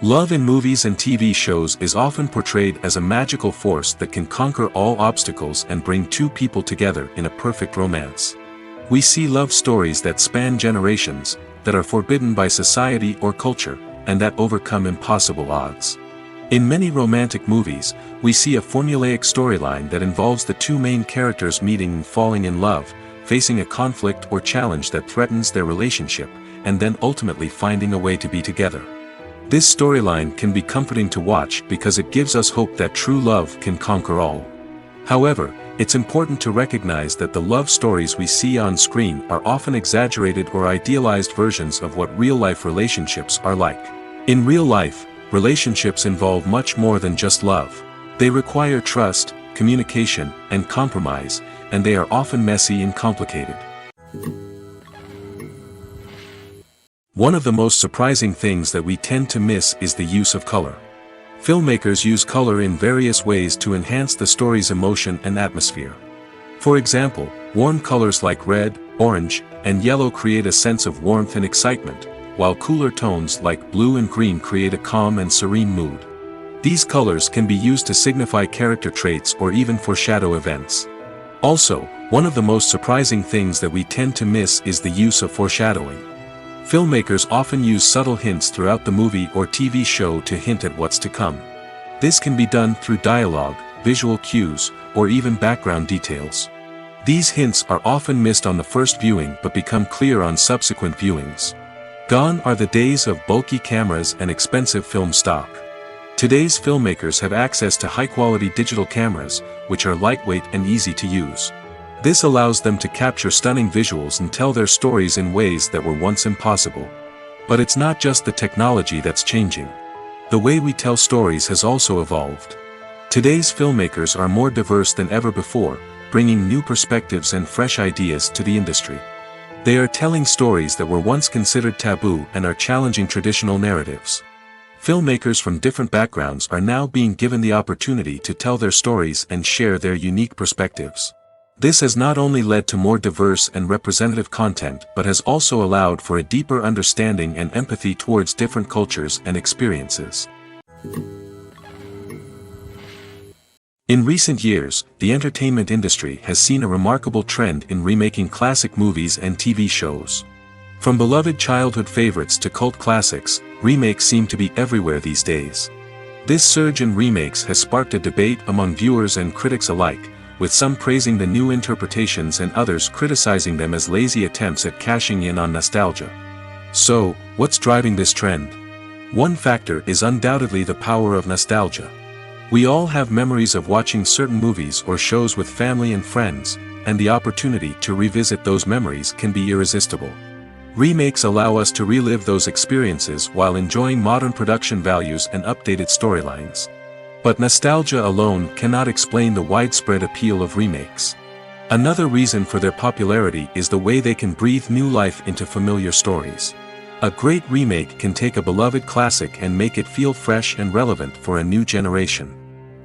Love in movies and TV shows is often portrayed as a magical force that can conquer all obstacles and bring two people together in a perfect romance. We see love stories that span generations, that are forbidden by society or culture, and that overcome impossible odds. In many romantic movies, we see a formulaic storyline that involves the two main characters meeting and falling in love, facing a conflict or challenge that threatens their relationship, and then ultimately finding a way to be together. This storyline can be comforting to watch because it gives us hope that true love can conquer all. However, it's important to recognize that the love stories we see on screen are often exaggerated or idealized versions of what real-life relationships are like. In real life, relationships involve much more than just love. They require trust, communication, and compromise, and they are often messy and complicated. One of the most surprising things that we tend to miss is the use of color. Filmmakers use color in various ways to enhance the story's emotion and atmosphere. For example, warm colors like red, orange, and yellow create a sense of warmth and excitement, while cooler tones like blue and green create a calm and serene mood. These colors can be used to signify character traits or even foreshadow events. Also, one of the most surprising things that we tend to miss is the use of foreshadowing. Filmmakers often use subtle hints throughout the movie or TV show to hint at what's to come. This can be done through dialogue, visual cues, or even background details. These hints are often missed on the first viewing but become clear on subsequent viewings. Gone are the days of bulky cameras and expensive film stock. Today's filmmakers have access to high-quality digital cameras, which are lightweight and easy to use. This allows them to capture stunning visuals and tell their stories in ways that were once impossible. But it's not just the technology that's changing. The way we tell stories has also evolved. Today's filmmakers are more diverse than ever before, bringing new perspectives and fresh ideas to the industry. They are telling stories that were once considered taboo and are challenging traditional narratives. Filmmakers from different backgrounds are now being given the opportunity to tell their stories and share their unique perspectives. This has not only led to more diverse and representative content but has also allowed for a deeper understanding and empathy towards different cultures and experiences. In recent years, the entertainment industry has seen a remarkable trend in remaking classic movies and TV shows. From beloved childhood favorites to cult classics, remakes seem to be everywhere these days. This surge in remakes has sparked a debate among viewers and critics alike, with some praising the new interpretations and others criticizing them as lazy attempts at cashing in on nostalgia. So, what's driving this trend? One factor is undoubtedly the power of nostalgia. We all have memories of watching certain movies or shows with family and friends, and the opportunity to revisit those memories can be irresistible. Remakes allow us to relive those experiences while enjoying modern production values and updated storylines. But nostalgia alone cannot explain the widespread appeal of remakes. Another reason for their popularity is the way they can breathe new life into familiar stories. A great remake can take a beloved classic and make it feel fresh and relevant for a new generation.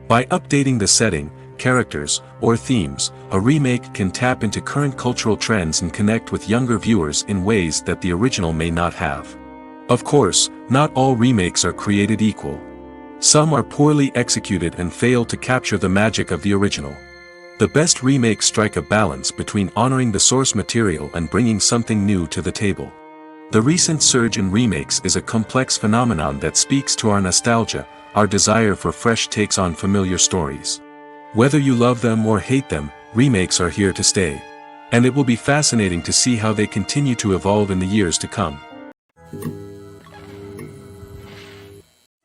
By updating the setting, characters, or themes, a remake can tap into current cultural trends and connect with younger viewers in ways that the original may not have. Of course, not all remakes are created equal. Some are poorly executed and fail to capture the magic of the original. The best remakes strike a balance between honoring the source material and bringing something new to the table. The recent surge in remakes is a complex phenomenon that speaks to our nostalgia, our desire for fresh takes on familiar stories. Whether you love them or hate them, remakes are here to stay. And it will be fascinating to see how they continue to evolve in the years to come.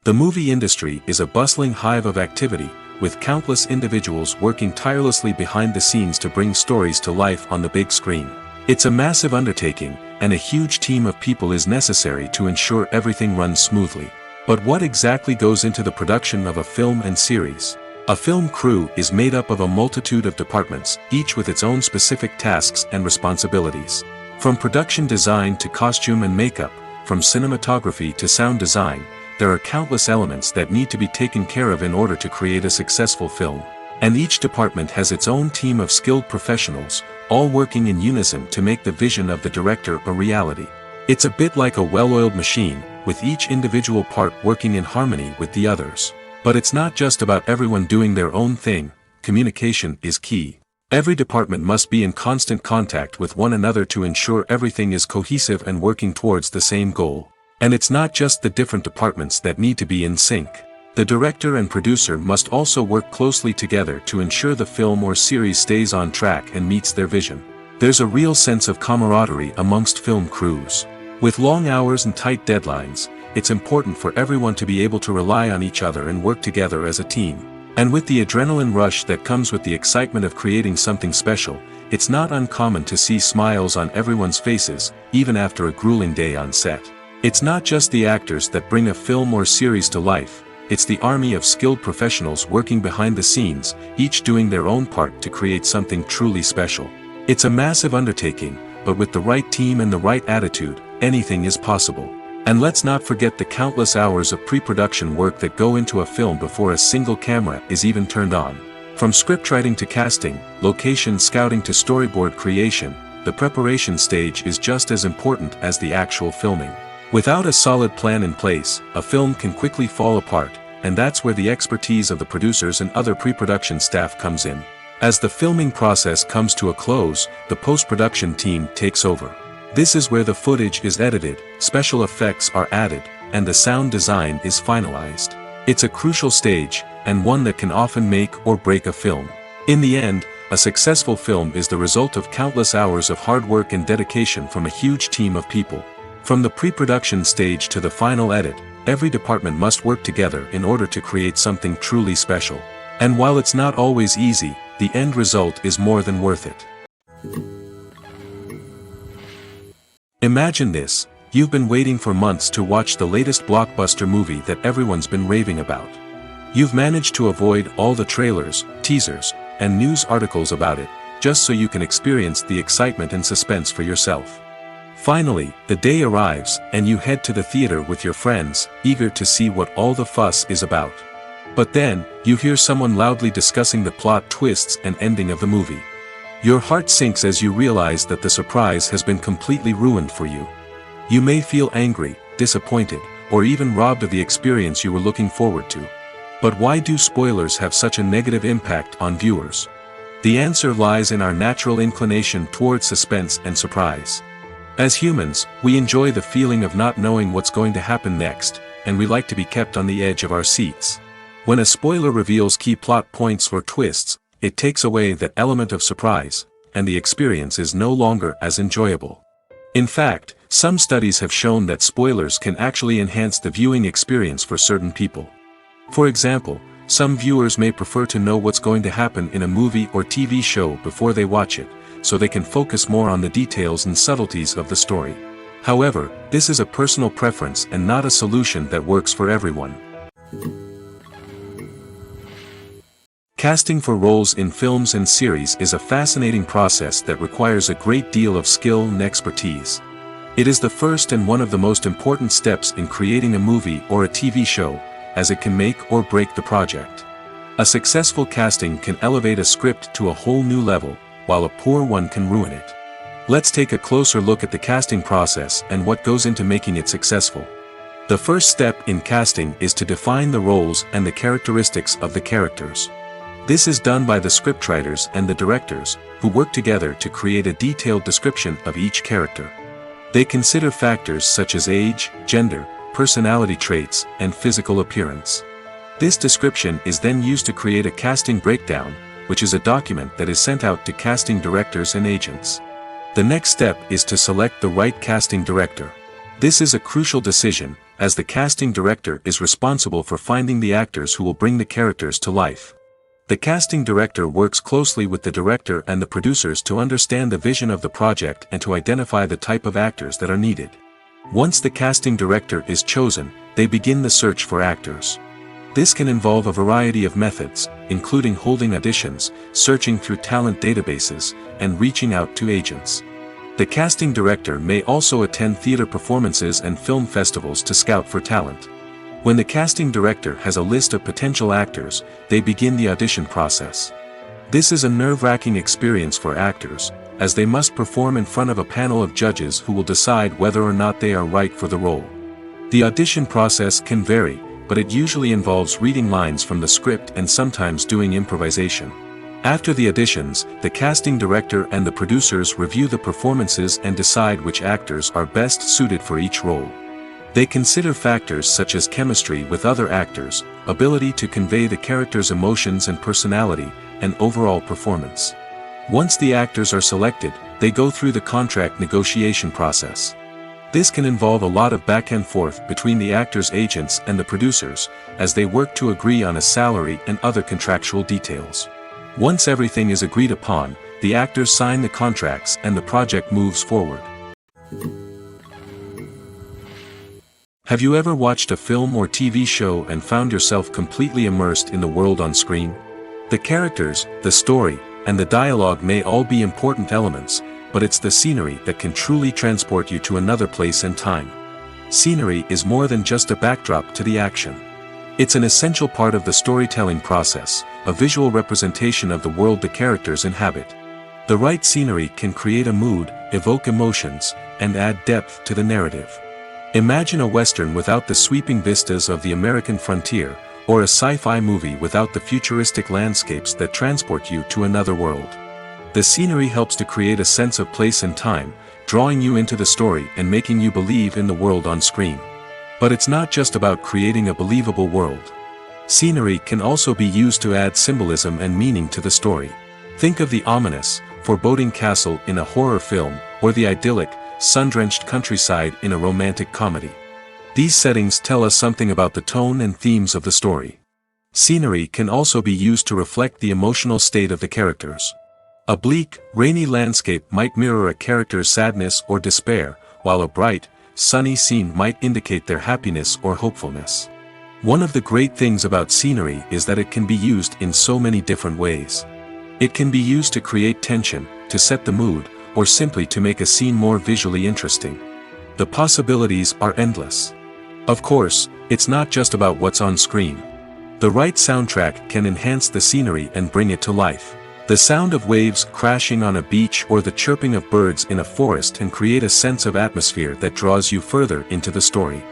The movie industry is a bustling hive of activity, with countless individuals working tirelessly behind the scenes to bring stories to life on the big screen. It's a massive undertaking, and a huge team of people is necessary to ensure everything runs smoothly. But what exactly goes into the production of a film and series? A film crew is made up of a multitude of departments, each with its own specific tasks and responsibilities. From production design to costume and makeup, from cinematography to sound design, there are countless elements that need to be taken care of in order to create a successful film. And each department has its own team of skilled professionals, all working in unison to make the vision of the director a reality. It's a bit like a well-oiled machine, with each individual part working in harmony with the others. But it's not just about everyone doing their own thing. Communication is key. Every department must be in constant contact with one another to ensure everything is cohesive and working towards the same goal. And it's not just the different departments that need to be in sync. The director and producer must also work closely together to ensure the film or series stays on track and meets their vision. There's a real sense of camaraderie amongst film crews. With long hours and tight deadlines, it's important for everyone to be able to rely on each other and work together as a team. And with the adrenaline rush that comes with the excitement of creating something special, it's not uncommon to see smiles on everyone's faces, even after a grueling day on set. It's not just the actors that bring a film or series to life, it's the army of skilled professionals working behind the scenes, each doing their own part to create something truly special. It's a massive undertaking, but with the right team and the right attitude, anything is possible. And let's not forget the countless hours of pre-production work that go into a film before a single camera is even turned on. From scriptwriting to casting, location scouting to storyboard creation, the preparation stage is just as important as the actual filming. Without a solid plan in place, a film can quickly fall apart, and that's where the expertise of the producers and other pre-production staff comes in. As the filming process comes to a close, the post-production team takes over. This is where the footage is edited, special effects are added, and the sound design is finalized. It's a crucial stage, and one that can often make or break a film. In the end, a successful film is the result of countless hours of hard work and dedication from a huge team of people. From the pre-production stage to the final edit, every department must work together in order to create something truly special. And while it's not always easy, the end result is more than worth it. Imagine this, you've been waiting for months to watch the latest blockbuster movie that everyone's been raving about. You've managed to avoid all the trailers, teasers, and news articles about it, just so you can experience the excitement and suspense for yourself. Finally, the day arrives, and you head to the theater with your friends, eager to see what all the fuss is about. But then, you hear someone loudly discussing the plot twists and ending of the movie. Your heart sinks as you realize that the surprise has been completely ruined for you. You may feel angry, disappointed, or even robbed of the experience you were looking forward to. But why do spoilers have such a negative impact on viewers? The answer lies in our natural inclination toward suspense and surprise. As humans, we enjoy the feeling of not knowing what's going to happen next, and we like to be kept on the edge of our seats. When a spoiler reveals key plot points or twists, it takes away that element of surprise, and the experience is no longer as enjoyable. In fact, some studies have shown that spoilers can actually enhance the viewing experience for certain people. For example, some viewers may prefer to know what's going to happen in a movie or TV show before they watch it, so they can focus more on the details and subtleties of the story. However, this is a personal preference and not a solution that works for everyone. Casting for roles in films and series is a fascinating process that requires a great deal of skill and expertise. It is the first and one of the most important steps in creating a movie or a TV show, as it can make or break the project. A successful casting can elevate a script to a whole new level, while a poor one can ruin it. Let's take a closer look at the casting process and what goes into making it successful. The first step in casting is to define the roles and the characteristics of the characters. This is done by the scriptwriters and the directors, who work together to create a detailed description of each character. They consider factors such as age, gender, personality traits, and physical appearance. This description is then used to create a casting breakdown, which is a document that is sent out to casting directors and agents. The next step is to select the right casting director. This is a crucial decision, as the casting director is responsible for finding the actors who will bring the characters to life. The casting director works closely with the director and the producers to understand the vision of the project and to identify the type of actors that are needed. Once the casting director is chosen, they begin the search for actors. This can involve a variety of methods, including holding auditions, searching through talent databases, and reaching out to agents. The casting director may also attend theater performances and film festivals to scout for talent. When the casting director has a list of potential actors, they begin the audition process. This is a nerve-wracking experience for actors, as they must perform in front of a panel of judges who will decide whether or not they are right for the role. The audition process can vary, but it usually involves reading lines from the script and sometimes doing improvisation. After the auditions, the casting director and the producers review the performances and decide which actors are best suited for each role. They consider factors such as chemistry with other actors, ability to convey the character's emotions and personality, and overall performance. Once the actors are selected, they go through the contract negotiation process. This can involve a lot of back and forth between the actors' agents and the producers, as they work to agree on a salary and other contractual details. Once everything is agreed upon, the actors sign the contracts and the project moves forward. Have you ever watched a film or TV show and found yourself completely immersed in the world on screen? The characters, the story, and the dialogue may all be important elements, but it's the scenery that can truly transport you to another place and time. Scenery is more than just a backdrop to the action. It's an essential part of the storytelling process, a visual representation of the world the characters inhabit. The right scenery can create a mood, evoke emotions, and add depth to the narrative. Imagine a Western without the sweeping vistas of the American frontier, or a sci-fi movie without the futuristic landscapes that transport you to another world. The scenery helps to create a sense of place and time, drawing you into the story and making you believe in the world on screen. But it's not just about creating a believable world. Scenery can also be used to add symbolism and meaning to the story. Think of the ominous, foreboding castle in a horror film, or the idyllic, sun-drenched countryside in a romantic comedy. These settings tell us something about the tone and themes of the story. Scenery can also be used to reflect the emotional state of the characters. A bleak, rainy landscape might mirror a character's sadness or despair, while a bright, sunny scene might indicate their happiness or hopefulness. One of the great things about scenery is that it can be used in so many different ways. It can be used to create tension, to set the mood, or simply to make a scene more visually interesting. The possibilities are endless. Of course, it's not just about what's on screen. The right soundtrack can enhance the scenery and bring it to life. The sound of waves crashing on a beach or the chirping of birds in a forest can create a sense of atmosphere that draws you further into the story.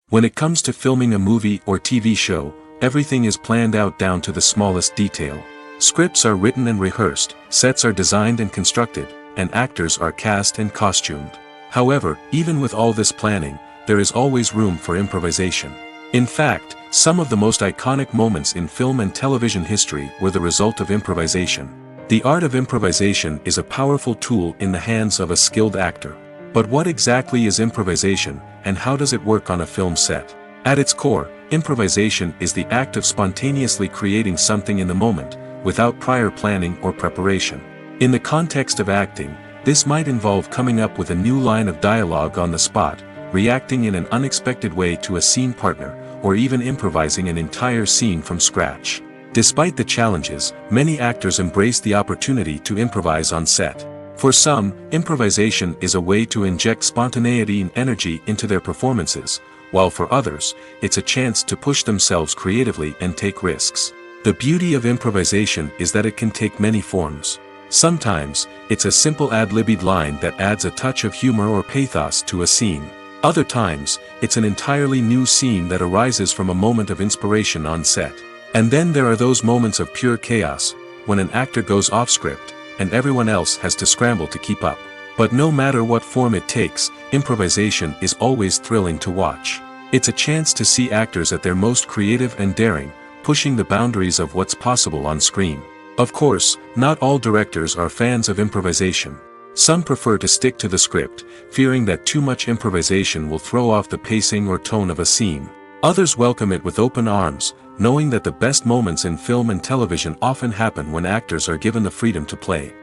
When it comes to filming a movie or TV show, everything is planned out down to the smallest detail. Scripts are written and rehearsed, sets are designed and constructed, and actors are cast and costumed. However, even with all this planning, there is always room for improvisation. In fact, some of the most iconic moments in film and television history were the result of improvisation. The art of improvisation is a powerful tool in the hands of a skilled actor. But what exactly is improvisation, and how does it work on a film set? At its core, improvisation is the act of spontaneously creating something in the moment, without prior planning or preparation. In the context of acting, this might involve coming up with a new line of dialogue on the spot, reacting in an unexpected way to a scene partner, or even improvising an entire scene from scratch. Despite the challenges, many actors embrace the opportunity to improvise on set. For some, improvisation is a way to inject spontaneity and energy into their performances, while for others, it's a chance to push themselves creatively and take risks. The beauty of improvisation is that it can take many forms. Sometimes, it's a simple ad-libbed line that adds a touch of humor or pathos to a scene. Other times, it's an entirely new scene that arises from a moment of inspiration on set. And then there are those moments of pure chaos, when an actor goes off script, and everyone else has to scramble to keep up. But no matter what form it takes, improvisation is always thrilling to watch. It's a chance to see actors at their most creative and daring, pushing the boundaries of what's possible on screen. Of course, not all directors are fans of improvisation. Some prefer to stick to the script, fearing that too much improvisation will throw off the pacing or tone of a scene. Others welcome it with open arms, knowing that the best moments in film and television often happen when actors are given the freedom to play.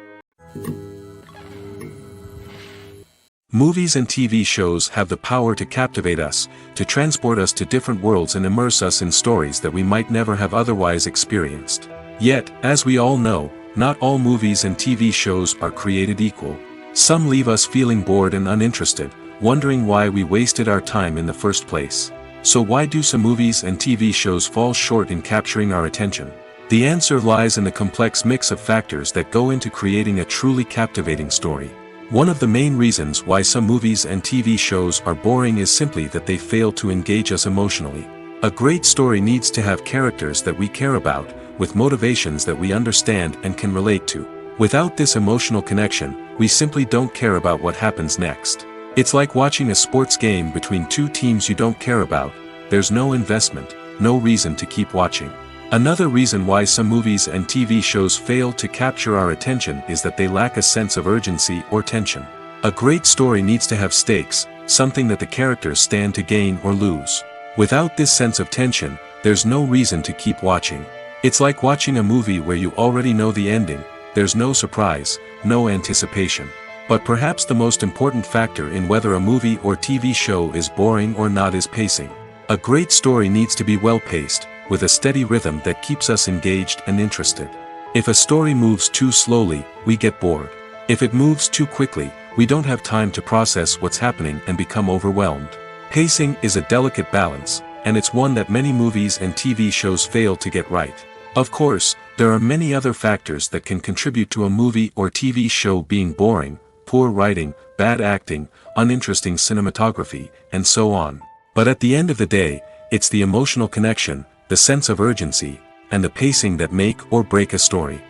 Movies and TV shows have the power to captivate us, to transport us to different worlds and immerse us in stories that we might never have otherwise experienced. Yet, as we all know, not all movies and TV shows are created equal. Some leave us feeling bored and uninterested, wondering why we wasted our time in the first place. So why do some movies and TV shows fall short in capturing our attention? The answer lies in the complex mix of factors that go into creating a truly captivating story. One of the main reasons why some movies and TV shows are boring is simply that they fail to engage us emotionally. A great story needs to have characters that we care about, with motivations that we understand and can relate to. Without this emotional connection, we simply don't care about what happens next. It's like watching a sports game between two teams you don't care about. There's no investment, no reason to keep watching. Another reason why some movies and TV shows fail to capture our attention is that they lack a sense of urgency or tension. A great story needs to have stakes, something that the characters stand to gain or lose. Without this sense of tension, there's no reason to keep watching. It's like watching a movie where you already know the ending. There's no surprise, no anticipation. But perhaps the most important factor in whether a movie or TV show is boring or not is pacing. A great story needs to be well-paced, with a steady rhythm that keeps us engaged and interested. If a story moves too slowly, we get bored. If it moves too quickly, we don't have time to process what's happening and become overwhelmed. Pacing is a delicate balance, and it's one that many movies and TV shows fail to get right. Of course, there are many other factors that can contribute to a movie or TV show being boring: poor writing, bad acting, uninteresting cinematography, and so on. But at the end of the day, it's the emotional connection, the sense of urgency, and the pacing that make or break a story.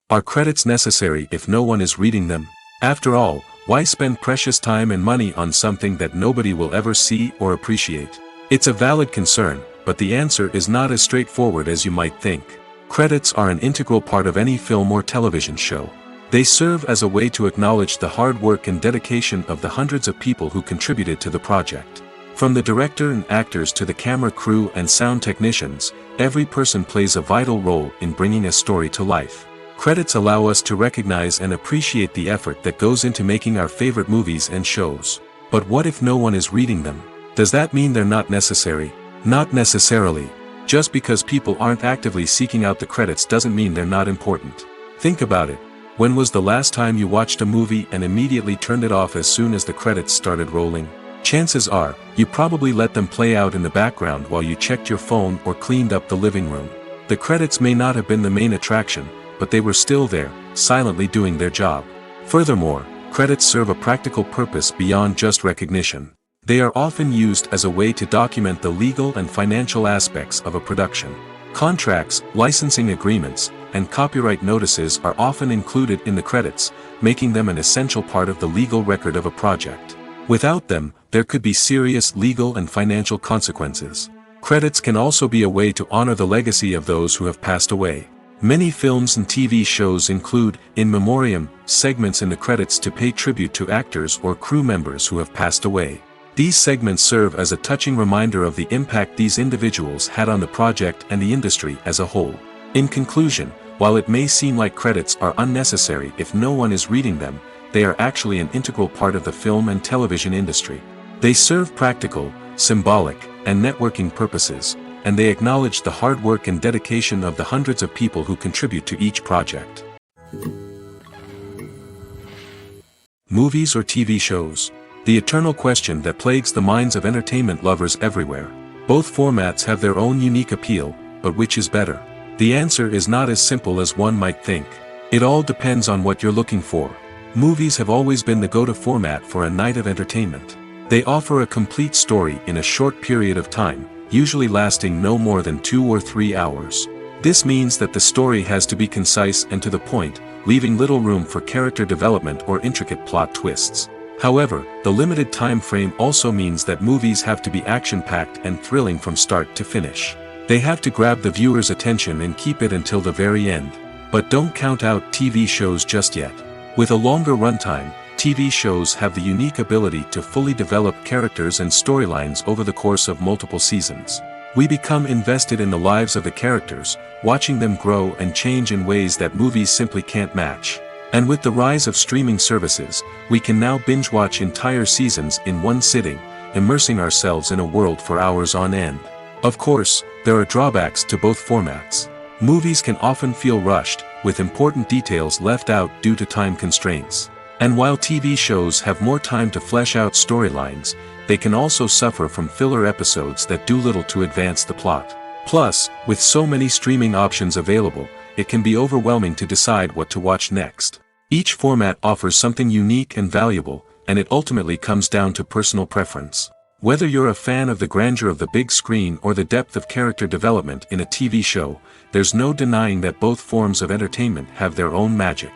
Are credits necessary if no one is reading them? After all, why spend precious time and money on something that nobody will ever see or appreciate? It's a valid concern, but the answer is not as straightforward as you might think. Credits are an integral part of any film or television show. They serve as a way to acknowledge the hard work and dedication of the hundreds of people who contributed to the project. From the director and actors to the camera crew and sound technicians, every person plays a vital role in bringing a story to life. Credits allow us to recognize and appreciate the effort that goes into making our favorite movies and shows. But what if no one is reading them? Does that mean they're not necessary? Not necessarily. Just because people aren't actively seeking out the credits doesn't mean they're not important. Think about it. When was the last time you watched a movie and immediately turned it off as soon as the credits started rolling? Chances are, you probably let them play out in the background while you checked your phone or cleaned up the living room. The credits may not have been the main attraction, but they were still there, silently doing their job. Furthermore, credits serve a practical purpose beyond just recognition. They are often used as a way to document the legal and financial aspects of a production. Contracts, licensing agreements, and copyright notices are often included in the credits, making them an essential part of the legal record of a project. Without them, there could be serious legal and financial consequences. Credits can also be a way to honor the legacy of those who have passed away. Many films and TV shows include, in memoriam, segments in the credits to pay tribute to actors or crew members who have passed away. These segments serve as a touching reminder of the impact these individuals had on the project and the industry as a whole. In conclusion, while it may seem like credits are unnecessary if no one is reading them, they are actually an integral part of the film and television industry. They serve practical, symbolic, and networking purposes, and they acknowledge the hard work and dedication of the hundreds of people who contribute to each project. Movies or TV shows? The eternal question that plagues the minds of entertainment lovers everywhere. Both formats have their own unique appeal, but which is better? The answer is not as simple as one might think. It all depends on what you're looking for. Movies have always been the go-to format for a night of entertainment. They offer a complete story in a short period of time, usually lasting no more than 2 or 3 hours. This means that the story has to be concise and to the point, leaving little room for character development or intricate plot twists. However, the limited time frame also means that movies have to be action-packed and thrilling from start to finish. They have to grab the viewer's attention and keep it until the very end. But don't count out TV shows just yet. With a longer runtime, TV shows have the unique ability to fully develop characters and storylines over the course of multiple seasons. We become invested in the lives of the characters, watching them grow and change in ways that movies simply can't match. And with the rise of streaming services, we can now binge-watch entire seasons in one sitting, immersing ourselves in a world for hours on end. Of course, there are drawbacks to both formats. Movies can often feel rushed, with important details left out due to time constraints. And while TV shows have more time to flesh out storylines, they can also suffer from filler episodes that do little to advance the plot. Plus, with so many streaming options available, it can be overwhelming to decide what to watch next. Each format offers something unique and valuable, and it ultimately comes down to personal preference. Whether you're a fan of the grandeur of the big screen or the depth of character development in a TV show, there's no denying that both forms of entertainment have their own magic.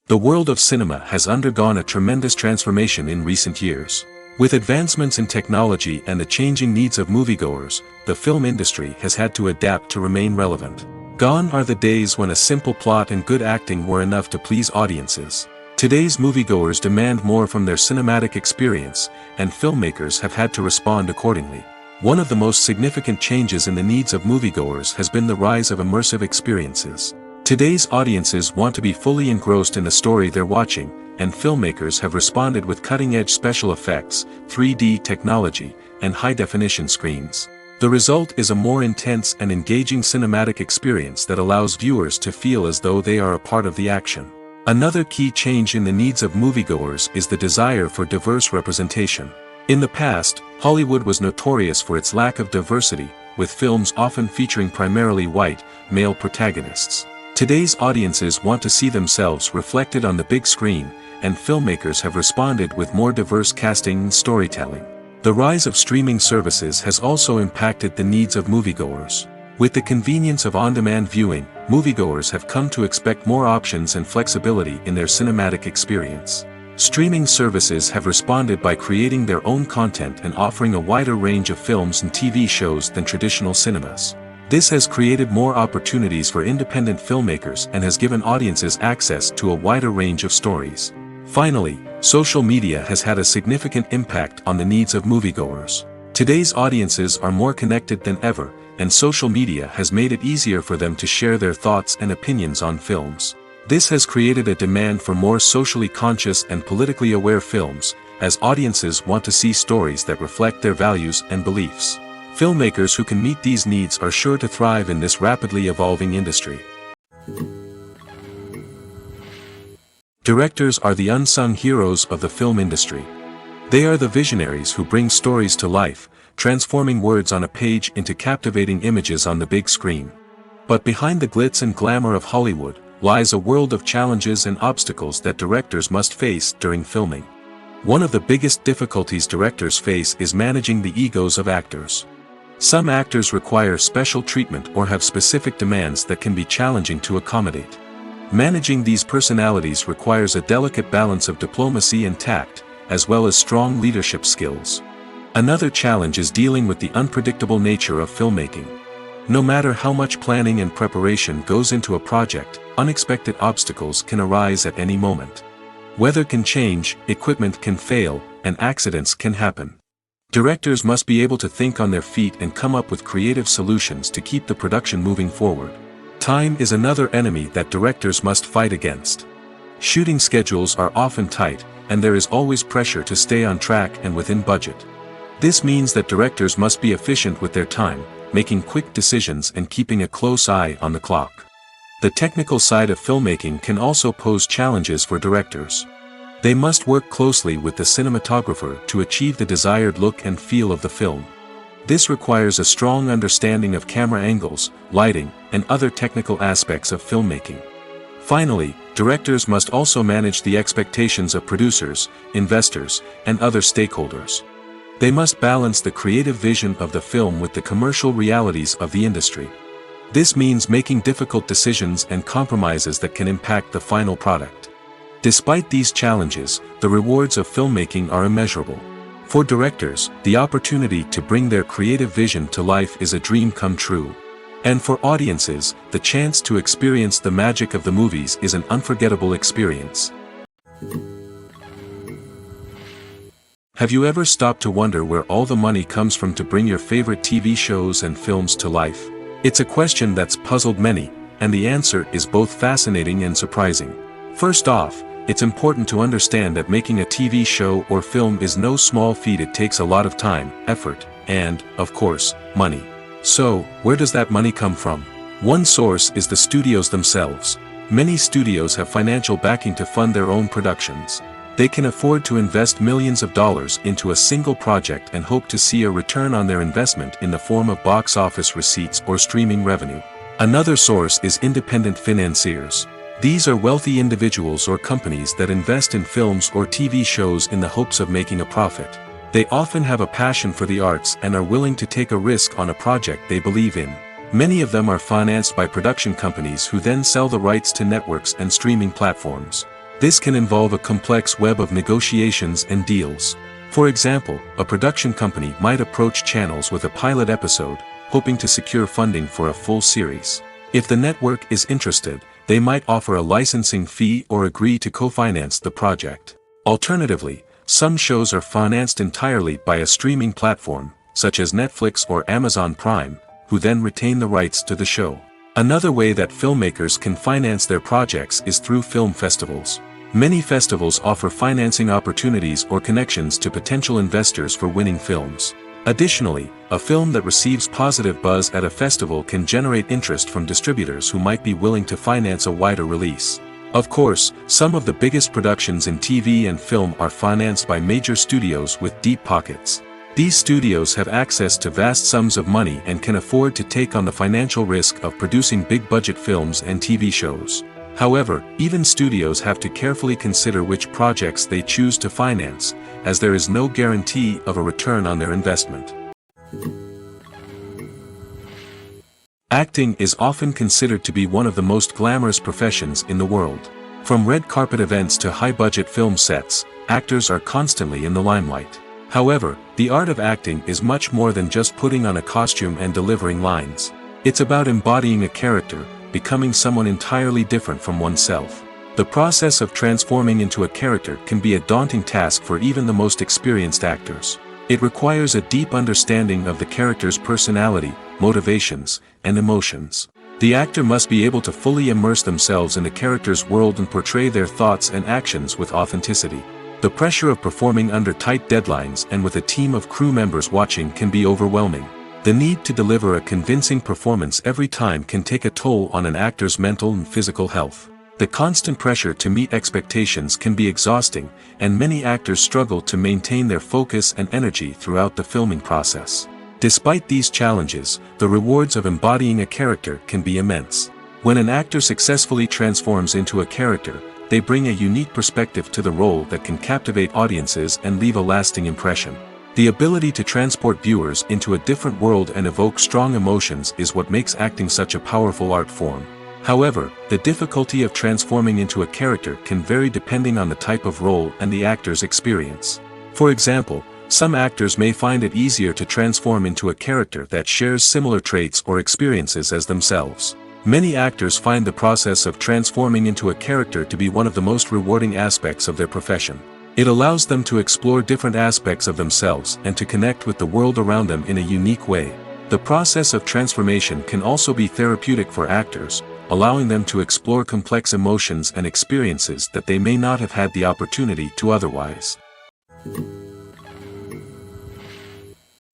The world of cinema has undergone a tremendous transformation in recent years. With advancements in technology and the changing needs of moviegoers, the film industry has had to adapt to remain relevant. Gone are the days when a simple plot and good acting were enough to please audiences. Today's moviegoers demand more from their cinematic experience, and filmmakers have had to respond accordingly. One of the most significant changes in the needs of moviegoers has been the rise of immersive experiences. Today's audiences want to be fully engrossed in the story they're watching, and filmmakers have responded with cutting-edge special effects, 3D technology, and high-definition screens. The result is a more intense and engaging cinematic experience that allows viewers to feel as though they are a part of the action. Another key change in the needs of moviegoers is the desire for diverse representation. In the past, Hollywood was notorious for its lack of diversity, with films often featuring primarily white, male protagonists. Today's audiences want to see themselves reflected on the big screen, and filmmakers have responded with more diverse casting and storytelling. The rise of streaming services has also impacted the needs of moviegoers. With the convenience of on-demand viewing, moviegoers have come to expect more options and flexibility in their cinematic experience. Streaming services have responded by creating their own content and offering a wider range of films and TV shows than traditional cinemas. This has created more opportunities for independent filmmakers and has given audiences access to a wider range of stories. Finally, social media has had a significant impact on the needs of moviegoers. Today's audiences are more connected than ever, and social media has made it easier for them to share their thoughts and opinions on films. This has created a demand for more socially conscious and politically aware films, as audiences want to see stories that reflect their values and beliefs. Filmmakers who can meet these needs are sure to thrive in this rapidly evolving industry. Directors are the unsung heroes of the film industry. They are the visionaries who bring stories to life, transforming words on a page into captivating images on the big screen. But behind the glitz and glamour of Hollywood lies a world of challenges and obstacles that directors must face during filming. One of the biggest difficulties directors face is managing the egos of actors. Some actors require special treatment or have specific demands that can be challenging to accommodate. Managing these personalities requires a delicate balance of diplomacy and tact, as well as strong leadership skills. Another challenge is dealing with the unpredictable nature of filmmaking. No matter how much planning and preparation goes into a project, unexpected obstacles can arise at any moment. Weather can change, equipment can fail, and accidents can happen. Directors must be able to think on their feet and come up with creative solutions to keep the production moving forward. Time is another enemy that directors must fight against. Shooting schedules are often tight, and there is always pressure to stay on track and within budget. This means that directors must be efficient with their time, making quick decisions and keeping a close eye on the clock. The technical side of filmmaking can also pose challenges for directors. They must work closely with the cinematographer to achieve the desired look and feel of the film. This requires a strong understanding of camera angles, lighting, and other technical aspects of filmmaking. Finally, directors must also manage the expectations of producers, investors, and other stakeholders. They must balance the creative vision of the film with the commercial realities of the industry. This means making difficult decisions and compromises that can impact the final product. Despite these challenges, the rewards of filmmaking are immeasurable. For directors, the opportunity to bring their creative vision to life is a dream come true. And for audiences, the chance to experience the magic of the movies is an unforgettable experience. Have you ever stopped to wonder where all the money comes from to bring your favorite TV shows and films to life? It's a question that's puzzled many, and the answer is both fascinating and surprising. First off, it's important to understand that making a TV show or film is no small feat. It takes a lot of time, effort, and, of course, money. So, where does that money come from? One source is the studios themselves. Many studios have financial backing to fund their own productions. They can afford to invest millions of dollars into a single project and hope to see a return on their investment in the form of box office receipts or streaming revenue. Another source is independent financiers. These are wealthy individuals or companies that invest in films or TV shows in the hopes of making a profit. They often have a passion for the arts and are willing to take a risk on a project they believe in. Many of them are financed by production companies who then sell the rights to networks and streaming platforms. This can involve a complex web of negotiations and deals. For example, a production company might approach channels with a pilot episode, hoping to secure funding for a full series. If the network is interested, they might offer a licensing fee or agree to co-finance the project. Alternatively, some shows are financed entirely by a streaming platform, such as Netflix or Amazon Prime, who then retain the rights to the show. Another way that filmmakers can finance their projects is through film festivals. Many festivals offer financing opportunities or connections to potential investors for winning films. Additionally, a film that receives positive buzz at a festival can generate interest from distributors who might be willing to finance a wider release. Of course, some of the biggest productions in TV and film are financed by major studios with deep pockets. These studios have access to vast sums of money and can afford to take on the financial risk of producing big-budget films and TV shows. However, even studios have to carefully consider which projects they choose to finance, as there is no guarantee of a return on their investment. Acting is often considered to be one of the most glamorous professions in the world. From red carpet events to high-budget film sets, actors are constantly in the limelight. However, the art of acting is much more than just putting on a costume and delivering lines. It's about embodying a character, becoming someone entirely different from oneself. The process of transforming into a character can be a daunting task for even the most experienced actors. It requires a deep understanding of the character's personality, motivations, and emotions. The actor must be able to fully immerse themselves in the character's world and portray their thoughts and actions with authenticity. The pressure of performing under tight deadlines and with a team of crew members watching can be overwhelming. The need to deliver a convincing performance every time can take a toll on an actor's mental and physical health. The constant pressure to meet expectations can be exhausting, and many actors struggle to maintain their focus and energy throughout the filming process. Despite these challenges, the rewards of embodying a character can be immense. When an actor successfully transforms into a character, they bring a unique perspective to the role that can captivate audiences and leave a lasting impression. The ability to transport viewers into a different world and evoke strong emotions is what makes acting such a powerful art form. However, the difficulty of transforming into a character can vary depending on the type of role and the actor's experience. For example, some actors may find it easier to transform into a character that shares similar traits or experiences as themselves. Many actors find the process of transforming into a character to be one of the most rewarding aspects of their profession. It allows them to explore different aspects of themselves and to connect with the world around them in a unique way. The process of transformation can also be therapeutic for actors, allowing them to explore complex emotions and experiences that they may not have had the opportunity to otherwise.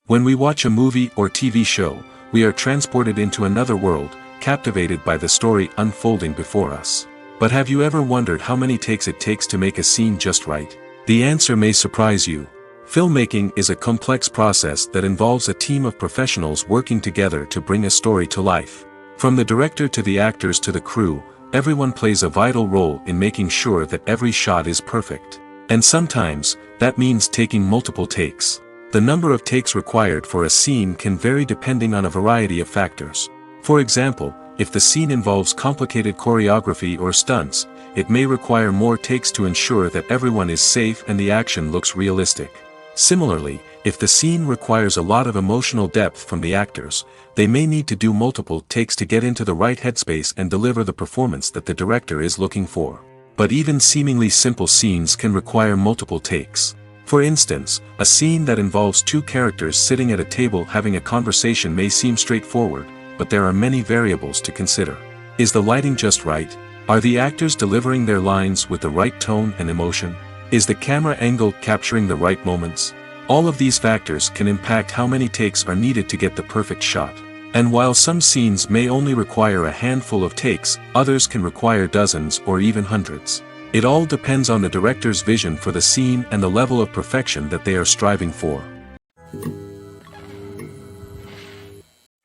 When we watch a movie or TV show, we are transported into another world, captivated by the story unfolding before us. But have you ever wondered how many takes it takes to make a scene just right? The answer may surprise you. Filmmaking is a complex process that involves a team of professionals working together to bring a story to life. From the director to the actors to the crew, everyone plays a vital role in making sure that every shot is perfect. And sometimes, that means taking multiple takes. The number of takes required for a scene can vary depending on a variety of factors. For example, if the scene involves complicated choreography or stunts, it may require more takes to ensure that everyone is safe and the action looks realistic. Similarly, if the scene requires a lot of emotional depth from the actors, they may need to do multiple takes to get into the right headspace and deliver the performance that the director is looking for. But even seemingly simple scenes can require multiple takes. For instance, a scene that involves two characters sitting at a table having a conversation may seem straightforward, but there are many variables to consider. Is the lighting just right? Are the actors delivering their lines with the right tone and emotion? Is the camera angle capturing the right moments? All of these factors can impact how many takes are needed to get the perfect shot. And while some scenes may only require a handful of takes, others can require dozens or even hundreds. It all depends on the director's vision for the scene and the level of perfection that they are striving for.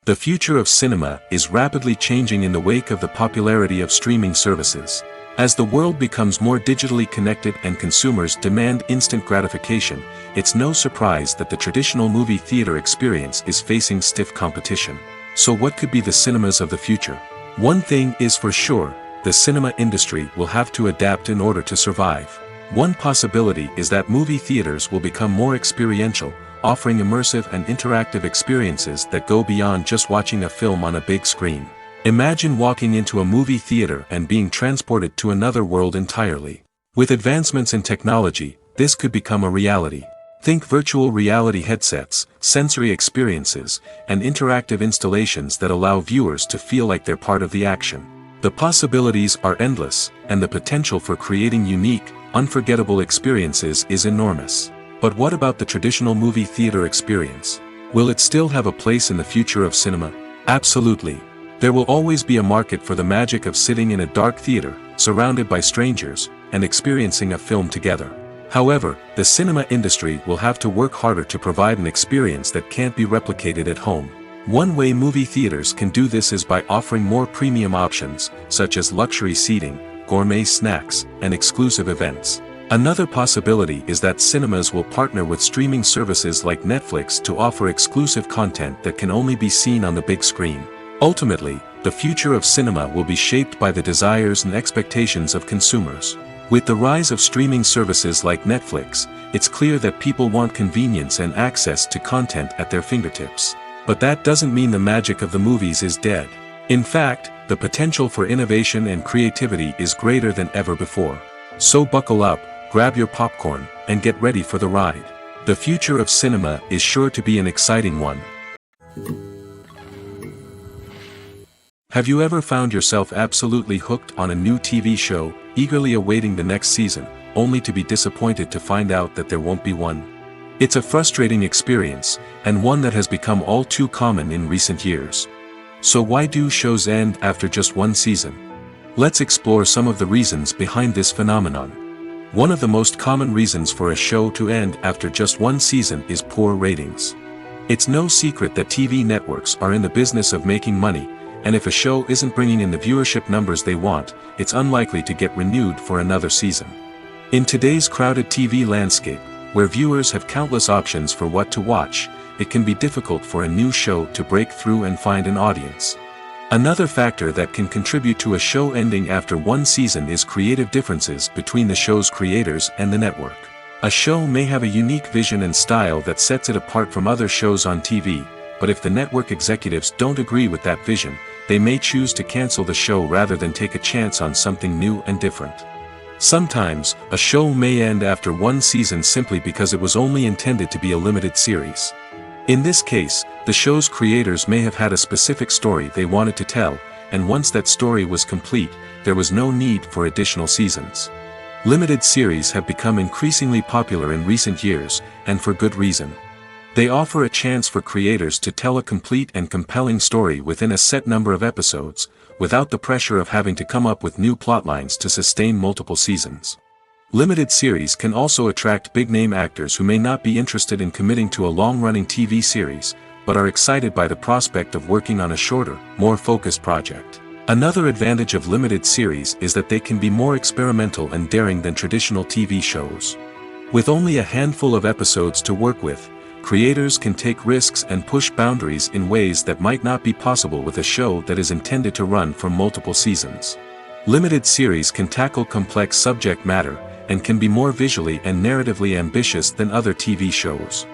The future of cinema is rapidly changing in the wake of the popularity of streaming services. As the world becomes more digitally connected and consumers demand instant gratification, it's no surprise that the traditional movie theater experience is facing stiff competition. So what could be the cinemas of the future? One thing is for sure, the cinema industry will have to adapt in order to survive. One possibility is that movie theaters will become more experiential, offering immersive and interactive experiences that go beyond just watching a film on a big screen. Imagine walking into a movie theater and being transported to another world entirely. With advancements in technology, this could become a reality. Think virtual reality headsets, sensory experiences, and interactive installations that allow viewers to feel like they're part of the action. The possibilities are endless, and the potential for creating unique, unforgettable experiences is enormous. But what about the traditional movie theater experience? Will it still have a place in the future of cinema? Absolutely. There will always be a market for the magic of sitting in a dark theater, surrounded by strangers, and experiencing a film together. However, the cinema industry will have to work harder to provide an experience that can't be replicated at home. One way movie theaters can do this is by offering more premium options, such as luxury seating, gourmet snacks, and exclusive events. Another possibility is that cinemas will partner with streaming services like Netflix to offer exclusive content that can only be seen on the big screen. Ultimately, the future of cinema will be shaped by the desires and expectations of consumers. With the rise of streaming services like Netflix, it's clear that people want convenience and access to content at their fingertips. But that doesn't mean the magic of the movies is dead. In fact, the potential for innovation and creativity is greater than ever before. So buckle up, grab your popcorn, and get ready for the ride. The future of cinema is sure to be an exciting one. Have you ever found yourself absolutely hooked on a new TV show, eagerly awaiting the next season, only to be disappointed to find out that there won't be one? It's a frustrating experience, and one that has become all too common in recent years. So why do shows end after just one season? Let's explore some of the reasons behind this phenomenon. One of the most common reasons for a show to end after just one season is poor ratings. It's no secret that TV networks are in the business of making money, and if a show isn't bringing in the viewership numbers they want, it's unlikely to get renewed for another season. In today's crowded TV landscape, where viewers have countless options for what to watch, it can be difficult for a new show to break through and find an audience. Another factor that can contribute to a show ending after one season is creative differences between the show's creators and the network. A show may have a unique vision and style that sets it apart from other shows on TV, but if the network executives don't agree with that vision, they may choose to cancel the show rather than take a chance on something new and different. Sometimes, a show may end after one season simply because it was only intended to be a limited series. In this case, the show's creators may have had a specific story they wanted to tell, and once that story was complete, there was no need for additional seasons. Limited series have become increasingly popular in recent years, and for good reason. They offer a chance for creators to tell a complete and compelling story within a set number of episodes, without the pressure of having to come up with new plotlines to sustain multiple seasons. Limited series can also attract big-name actors who may not be interested in committing to a long-running TV series, but are excited by the prospect of working on a shorter, more focused project. Another advantage of limited series is that they can be more experimental and daring than traditional TV shows. With only a handful of episodes to work with, creators can take risks and push boundaries in ways that might not be possible with a show that is intended to run for multiple seasons. Limited series can tackle complex subject matter, and can be more visually and narratively ambitious than other TV shows.